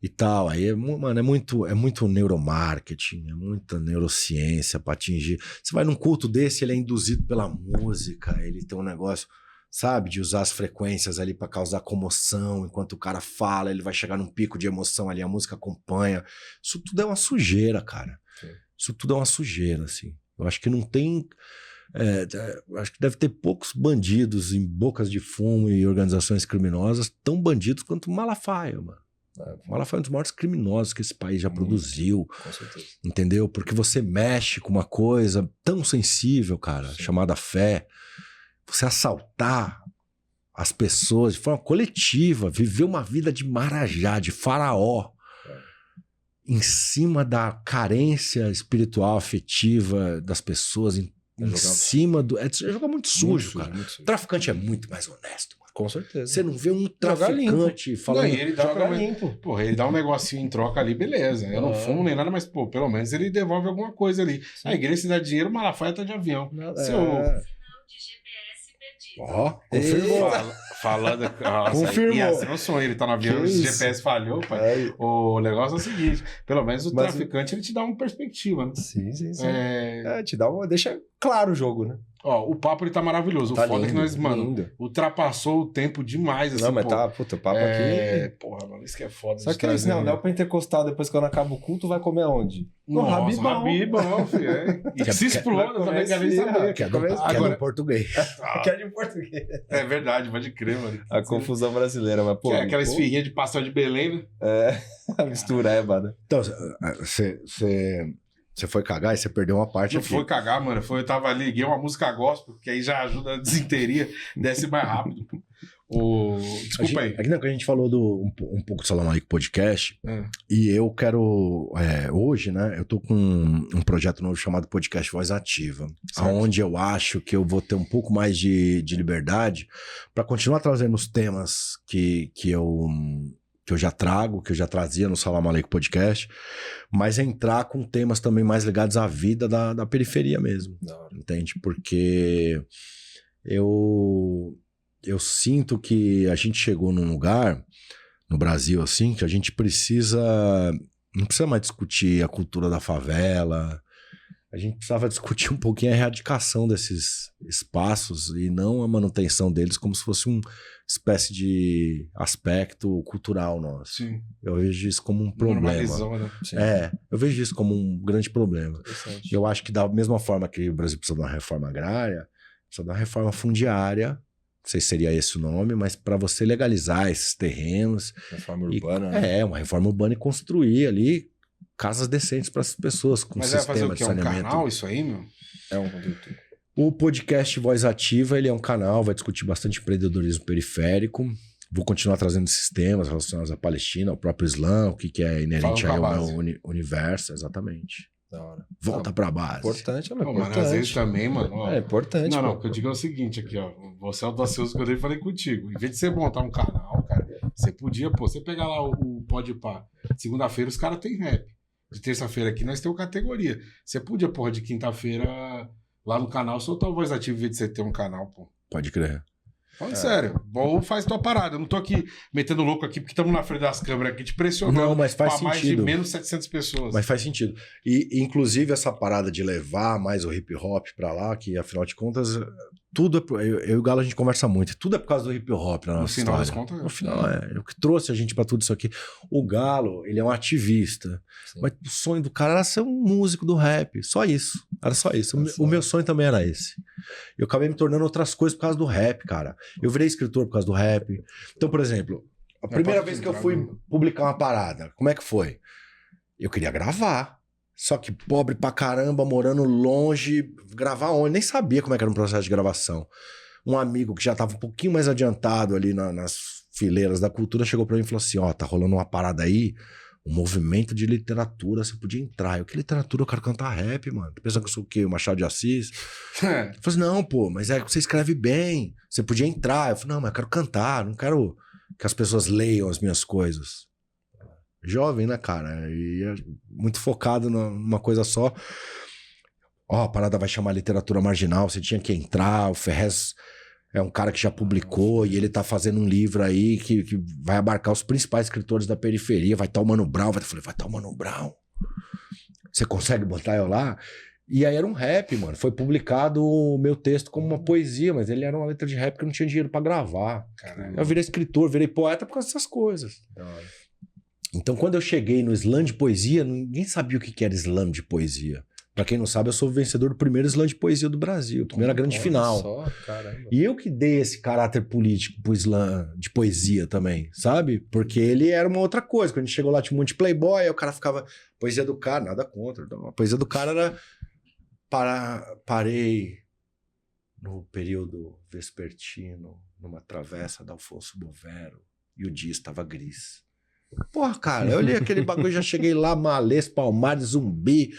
e tal. Aí, mano, é muito neuromarketing, é muita neurociência para atingir. Você vai num culto desse, ele é induzido pela música, ele tem um negócio... Sabe, de usar as frequências ali para causar comoção, enquanto o cara fala, ele vai chegar num pico de emoção ali, a música acompanha. Isso tudo é uma sujeira, cara. Sim. Isso tudo é uma sujeira, assim. Eu acho que não tem... acho que deve ter poucos bandidos em bocas de fumo e organizações criminosas tão bandidos quanto o Malafaia, mano. O Malafaia é um dos maiores criminosos que esse país já produziu. Com certeza. Entendeu? Porque você mexe com uma coisa tão sensível, cara, chamada fé. Você assaltar as pessoas de forma coletiva, viver uma vida de marajá, de faraó, em cima da carência espiritual, afetiva das pessoas, em cima do... É jogar muito sujo, cara. Muito sujo. O traficante é muito mais honesto, mano. Com certeza. Você não vê um traficante falando... Não, ele dá limpo. Porra, ele dá um negocinho em troca ali, beleza. Eu não fumo nem nada, mas, pô, pelo menos ele devolve alguma coisa ali. Sim. A igreja se dá dinheiro, o Malafaia tá de avião. Confirmou. Falando. Confirmou. É um sonho, ele tá no avião, o GPS falhou, pai. O negócio é o seguinte: pelo menos o traficante ele te dá uma perspectiva, né? Sim. Te dá deixa claro o jogo, né? Ó, o papo ele tá maravilhoso. O foda é que nós, mano, ultrapassou o tempo demais. Assim, não, mas tá, puta, o papo aqui. Porra, mano, isso que é foda. Só que é isso, né? O Léo Pentecostal, depois quando acaba o culto, vai comer aonde? No Rabibão, filho. E se exploda também, quer saber. Quer no português. Quer de português. É verdade, pode crer, mano. A confusão brasileira, mas pô. Aquela esfirrinha de pastel de Belém, né? A mistureba, Então, você foi cagar e você perdeu uma parte aqui. Não foi cagar, mano. Eu tava ali, liguei uma música gospel, que aí já ajuda a desinteria, desce mais rápido. Desculpa aí. Aqui não, que a gente falou um pouco do Salam Aleikum Podcast, e eu quero, hoje, né, eu tô com um projeto novo chamado Podcast Voz Ativa, onde eu acho que eu vou ter um pouco mais de liberdade para continuar trazendo os temas que que eu já trago, que eu já trazia no Salam Aleikum Podcast, mas entrar com temas também mais ligados à vida da periferia mesmo, entende? Porque eu sinto que a gente chegou num lugar, no Brasil, assim, que a gente não precisa mais discutir a cultura da favela, a gente precisava discutir um pouquinho a erradicação desses espaços e não a manutenção deles como se fosse uma espécie de aspecto cultural nosso. Sim. Eu vejo isso como um problema. Normalizou, né? Sim. Eu vejo isso como um grande problema. Interessante. Eu acho que da mesma forma que o Brasil precisa de uma reforma agrária, precisa de uma reforma fundiária, não sei se seria esse o nome, mas para você legalizar esses terrenos. Reforma urbana, né? Uma reforma urbana e construir ali casas decentes para essas pessoas com Mas vai fazer sistema o de quê? Um saneamento. canal isso aí, meu? É um conteúdo. O podcast Voz Ativa, ele é um canal, vai discutir bastante empreendedorismo periférico. Vou continuar trazendo esses temas relacionados à Palestina, ao próprio Islã, o que é inerente Fala ao pra meu base. universo, exatamente. Da hora. Volta pra base. Importante, é Pô, importante. mano, às vezes também, mano. Ó, É importante. não, pô. o que eu digo é o seguinte aqui, ó. Você é audacioso que eu nem falei contigo. Em vez de você montar um canal, cara, você podia, você pegar lá o Podpah. Segunda-feira os caras têm rap. De terça-feira aqui nós temos categoria. Você podia, porra, de quinta-feira lá no canal soltar o Voz Ativa em vez de você ter um canal, pô. Pode crer. Falando sério. Ou faz tua parada. Eu não tô aqui metendo louco aqui porque estamos na frente das câmeras aqui te pressionando. Não, mas faz pra mais de sentido. menos 700 pessoas. Mas faz sentido. E, inclusive, essa parada de levar mais o hip hop pra lá, que afinal de contas, tudo é. Eu e o Galo a gente conversa muito. Tudo é por causa do hip hop na No nossa final das história. contas. No final, é o que trouxe a gente pra tudo isso aqui. O Galo, ele é um ativista. Sim. Mas o sonho do cara era ser um músico do rap. Só isso. Era só isso. O meu sonho também era esse. Eu acabei me tornando outras coisas por causa do rap, cara. Eu virei escritor por causa do rap. Então, por exemplo, a primeira vez que eu fui publicar uma parada, como é que foi? Eu queria gravar. Só que pobre pra caramba, morando longe, gravar onde? Nem sabia como é que era um processo de gravação. Um amigo que já tava um pouquinho mais adiantado ali nas fileiras da cultura chegou pra mim e falou assim, ó, tá rolando uma parada aí, um movimento de literatura, você podia entrar. Eu, que literatura? Eu quero cantar rap, mano. Tá pensando que eu sou o quê? O Machado de Assis? Eu falei assim, não, pô, mas é que você escreve bem, você podia entrar. Eu falei, não, mas eu quero cantar, não quero que as pessoas leiam as minhas coisas. Jovem, né, cara? E é muito focado numa coisa só. Ó, a parada vai chamar literatura marginal, você tinha que entrar, o Ferrez é um cara que já publicou e ele tá fazendo um livro aí que vai abarcar os principais escritores da periferia, vai estar o Mano Brown, eu falei, vai estar o Mano Brown. Você consegue botar eu lá? E aí era um rap, mano. Foi publicado o meu texto como uma poesia, mas ele era uma letra de rap que eu não tinha dinheiro pra gravar. Caralho. Eu virei escritor, virei poeta por causa dessas coisas. Então, quando eu cheguei no slam de poesia, ninguém sabia o que era slam de poesia. Pra quem não sabe, eu sou o vencedor do primeiro slam de poesia do Brasil, primeira grande final. Só, caramba. E eu que dei esse caráter político pro slam de poesia também, sabe? Porque ele era uma outra coisa. Quando a gente chegou lá, tinha um monte de playboy, aí o cara ficava... Poesia do cara, nada contra. Não. A poesia do cara era... Parei no período vespertino, numa travessa da Alfonso Bovero, e o dia estava gris. Porra, cara, eu olhei aquele bagulho, já cheguei lá, Malês, Palmares, Zumbi,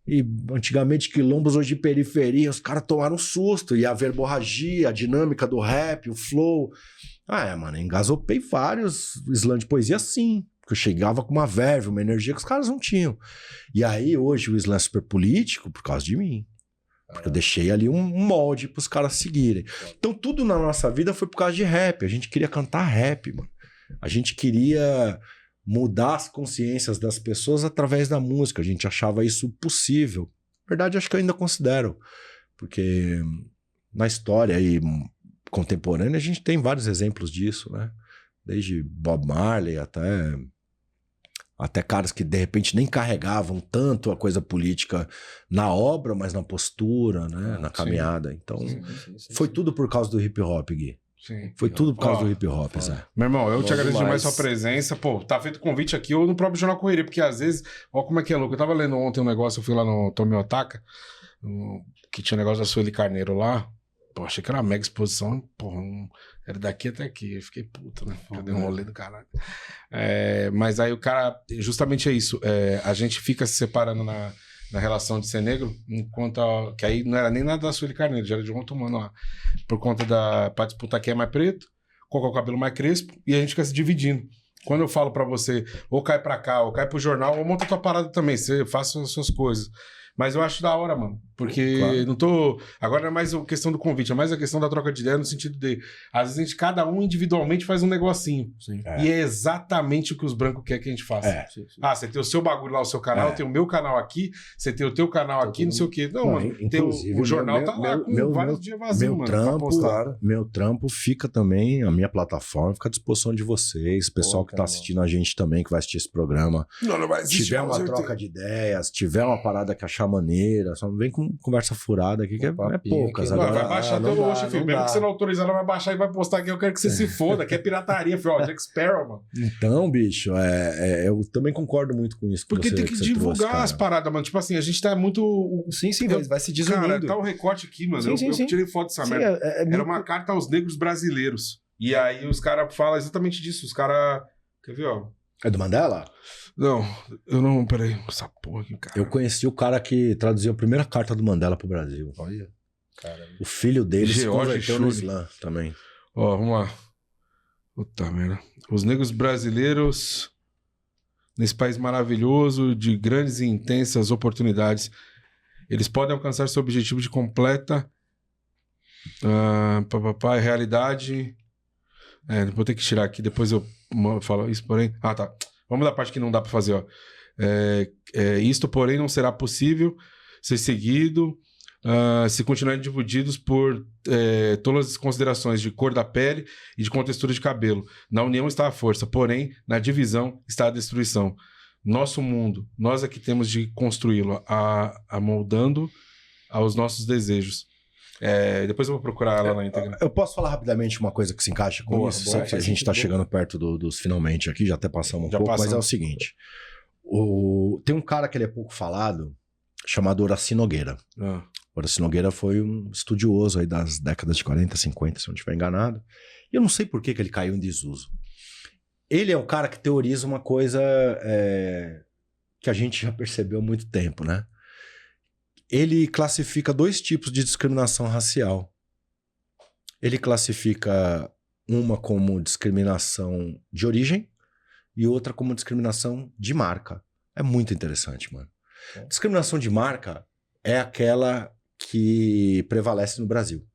e antigamente quilombos, hoje periferia, os caras tomaram um susto, e a verborragia, a dinâmica do rap, o flow. Mano, engasopei vários slam de poesia assim, porque eu chegava com uma verve, uma energia que os caras não tinham. E aí, hoje, o slam é super político por causa de mim. Porque eu deixei ali um molde pros caras seguirem. Então, tudo na nossa vida foi por causa de rap. A gente queria cantar rap, mano. A gente queria mudar as consciências das pessoas através da música. A gente achava isso possível. Na verdade, acho que eu ainda considero. Porque na história aí contemporânea, a gente tem vários exemplos disso, né? Desde Bob Marley até caras que de repente nem carregavam tanto a coisa política na obra, mas na postura, né? Na caminhada. Então, foi tudo por causa do hip hop, Gui. Sim. Foi tudo por causa do hip hop, Zé. Meu irmão, eu Bom te agradeço demais demais. sua presença. Pô, tá feito convite aqui ou no próprio Jornal Correria, porque às vezes, ó como é que é louco. Eu tava lendo ontem um negócio, eu fui lá no Tomi Otaka, que tinha um negócio da Sueli Carneiro lá. Pô, achei que era uma mega exposição. Porra, era daqui até aqui. Eu fiquei puto, né? Eu dei um rolê do caralho. Mas aí o cara, justamente é isso. A gente fica se separando na relação de ser negro, enquanto que aí não era nem nada da Sueli Carneiro, já era de um outro mano lá. Por conta pra disputar quem é mais preto, qual que é o cabelo mais crespo, e a gente fica se dividindo. Quando eu falo pra você, ou cai pra cá, ou cai pro jornal, ou monta tua parada também, você faça as suas coisas. Mas eu acho da hora, mano. Porque Claro. não tô... Agora não é mais a questão do convite, é mais a questão da troca de ideia no sentido de... Às vezes cada um individualmente faz um negocinho. Sim. É. E é exatamente o que os brancos querem que a gente faça. É. Ah, você tem o seu bagulho lá, o seu canal, É. tem o meu canal aqui, você tem o teu canal aqui, não sei o quê. Não, Não, mano, tem inclusive, o jornal meu- tá lá meu- com meu- vários meu- dias vazios, Meu mano, pra trampo, postar. meu trampo fica também, a minha plataforma fica à disposição de vocês, pessoal que tá cara. assistindo a gente também, que vai assistir esse programa. Não vai existir, Tiver com uma certeza. troca de ideias, tiver uma parada que achar maneira, só não vem com conversa furada aqui, que é Papinho poucas. aqui, Não, Agora, vai baixar não teu dá, roxo, filho. não Mesmo dá. que você não autorizar, ela vai baixar e vai postar aqui. Eu quero que você se foda, que é pirataria, filho. Ó, Jack Sparrow, mano. então, bicho, eu também concordo muito com isso. Porque tem que você divulgar trouxe, cara. as paradas, mano. Tipo assim, a gente tá muito. Sim, Eu- vai se Cara, desunindo. tá o recorte aqui, mano. Sim, eu sim, eu sim. tirei foto dessa Sim, merda. é Era muito- uma carta aos negros brasileiros. E aí os caras falam exatamente disso. Os caras. Quer ver, ó? É do Mandela? Não, eu não. Peraí. Essa porra aqui, cara. Eu conheci o cara que traduziu a primeira carta do Mandela pro Brasil. Olha, cara. O filho dele se George converteu no Schultz. Islã também. Ó, vamos lá. Puta merda. Os negros brasileiros, nesse país maravilhoso, de grandes e intensas oportunidades, eles podem alcançar seu objetivo de completa realidade. Vou ter que tirar aqui, depois eu falo isso, porém. Ah, tá. Vamos da parte que não dá pra fazer, ó. Isto, porém, não será possível ser seguido se continuarem divididos por todas as considerações de cor da pele e de contextura de cabelo. Na união está a força, porém, na divisão está a destruição. Nosso mundo, nós é que temos de construí-lo, amoldando aos nossos desejos. Depois eu vou procurar ela na íntegra. Eu posso falar rapidamente uma coisa que se encaixa com Boa, isso? boa, Sabe que a faz gente tá sentido. chegando perto dos finalmente aqui, já até passamos um Já pouco, mas é passamos. o seguinte. Tem um cara que ele é pouco falado, chamado Horaci Nogueira. Ah, Horaci Nogueira foi um estudioso aí das décadas de 40, 50, se eu não estiver enganado. E eu não sei por que ele caiu em desuso. Ele é o cara que teoriza uma coisa que a gente já percebeu há muito tempo, né? Ele classifica dois tipos de discriminação racial. Ele classifica uma como discriminação de origem e outra como discriminação de marca. É muito interessante, mano. Discriminação de marca é aquela que prevalece no Brasil,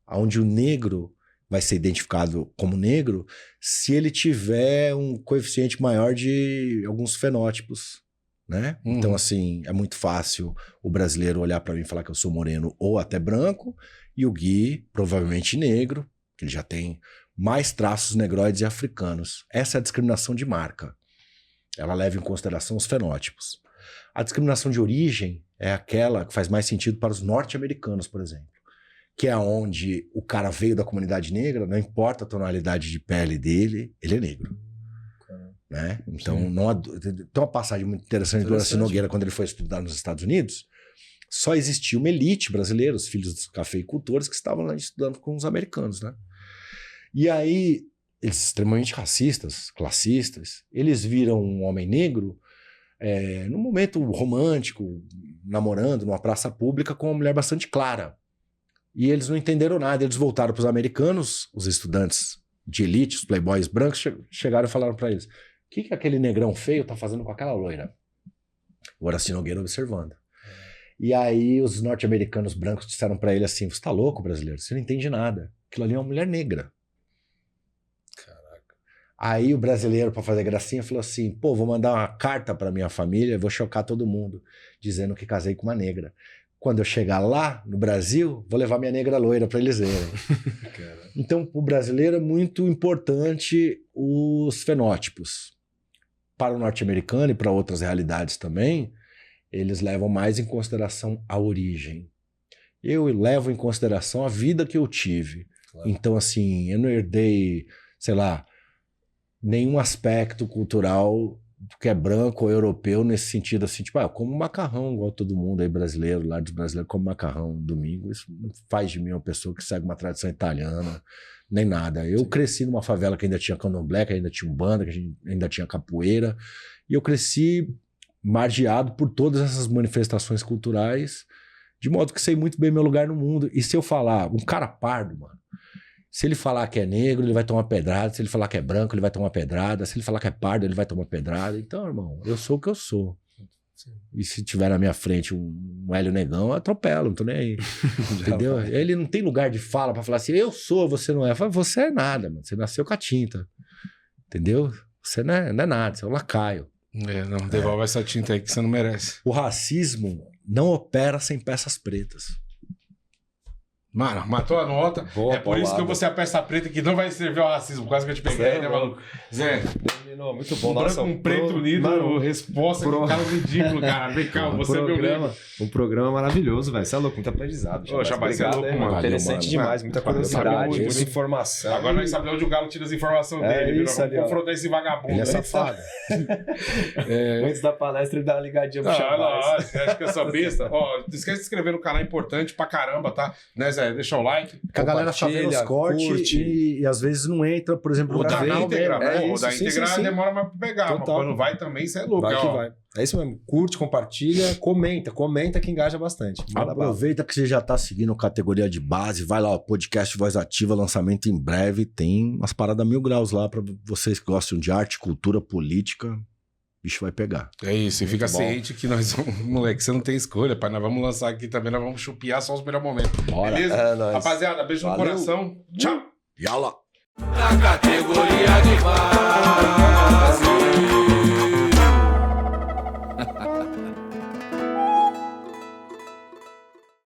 onde o negro vai ser identificado como negro se ele tiver um coeficiente maior de alguns fenótipos, né? Uhum. Então, assim, é muito fácil o brasileiro olhar pra mim e falar que eu sou moreno ou até branco, e o Gui, provavelmente negro, que ele já tem mais traços negroides e africanos. Essa é a discriminação de marca. Ela leva em consideração os fenótipos. A discriminação de origem é aquela que faz mais sentido para os norte-americanos, por exemplo, que é onde o cara veio da comunidade negra, não importa a tonalidade de pele dele, ele é negro. Né? Então, tem uma passagem muito interessante do Horaci Nogueira, quando ele foi estudar nos Estados Unidos. Só existia uma elite brasileira, os filhos dos cafeicultores, que estavam lá estudando com os americanos, né? E aí, eles extremamente racistas, classistas, eles viram um homem negro num momento romântico, namorando numa praça pública com uma mulher bastante clara. E eles não entenderam nada, eles voltaram para os americanos, os estudantes de elite, os playboys brancos, chegaram e falaram para eles: o que aquele negrão feio tá fazendo com aquela loira? O Horaci Nogueira observando. E aí os norte-americanos brancos disseram para ele assim: você tá louco, brasileiro? Você não entende nada. Aquilo ali é uma mulher negra. Aí o brasileiro, para fazer gracinha, falou assim: pô, vou mandar uma carta para minha família, vou chocar todo mundo, dizendo que casei com uma negra. Quando eu chegar lá no Brasil, vou levar minha negra loira para eles verem. Então, para o brasileiro é muito importante os fenótipos. Para o norte-americano e para outras realidades também, eles levam mais em consideração a origem. Eu levo em consideração a vida que eu tive. Claro. Então, assim, eu não herdei, sei lá, nenhum aspecto cultural que é branco ou europeu nesse sentido, assim, tipo, eu como macarrão igual todo mundo aí brasileiro, lá dos brasileiros come macarrão no domingo. Isso não faz de mim uma pessoa que segue uma tradição italiana, nem nada. Eu cresci numa favela que ainda tinha candomblé, que ainda tinha umbanda, que ainda tinha capoeira, e eu cresci margeado por todas essas manifestações culturais, de modo que sei muito bem meu lugar no mundo. E se eu falar, um cara pardo, mano, Se ele falar que é negro, ele vai tomar pedrada. Se ele falar que é branco, ele vai tomar pedrada. Se ele falar que é pardo, ele vai tomar pedrada. Então, irmão, eu sou o que eu sou. E se tiver na minha frente um Hélio Negão, eu atropelo, não tô nem aí. Entendeu? Ele não tem lugar de fala pra falar assim, eu sou, você não é. Fala, você é nada, mano. Você nasceu com a tinta. Entendeu? Você não é nada, você é um lacaio. Não, devolve essa tinta aí que você não merece. O racismo não opera sem peças pretas. Mano, matou a nota. Boa, é por isso que paulada. eu vou ser a peça preta que não vai servir ao racismo. Quase que eu te peguei, né, maluco? Zé, Terminou, muito bom. um branco, um preto unido, resposta que cara ridículo, cara. Vem cá, você é meu livro. Um programa maravilhoso, velho. Você é louco, muito aprendizado. Ô, Xabá, você é louco, mano. Interessante Valeu, demais, muita curiosidade, muita informação. Agora nós sabemos onde o Galo tira as informações dele. isso Vamos ali, ó. confrontar esse vagabundo. Ele é aí. safado. Antes da palestra, ele dá uma ligadinha pro Ah, Xabá. você acha que eu sou besta? Ó, não esquece de se inscrever no canal, é importante pra caramba, tá? Né, Zé? Deixa o like. Que a galera só vê os Compartilha, cortes curte. e às vezes não entra, por exemplo, O no da canal íntegra, mesmo. é o isso, da sim, íntegra sim. demora mais pra pegar, mas Total. quando vai também, você é louco. Vai que ó. vai. É isso mesmo. Curte, compartilha, comenta que engaja bastante. Manda bala. Aproveita que você já tá seguindo categoria de base, vai lá, ó, podcast Voz Ativa, lançamento em breve, tem umas paradas 1000 graus lá pra vocês que gostam de arte, cultura, política, o bicho vai pegar. É isso, e fica bom. ciente que nós vamos, moleque, você não tem escolha, pai, nós vamos lançar aqui também, nós vamos chupiar só os melhores momentos. Bora. Beleza? É nóis. Rapaziada, beijo no Valeu. coração. Tchau. Yala! Na categoria de base.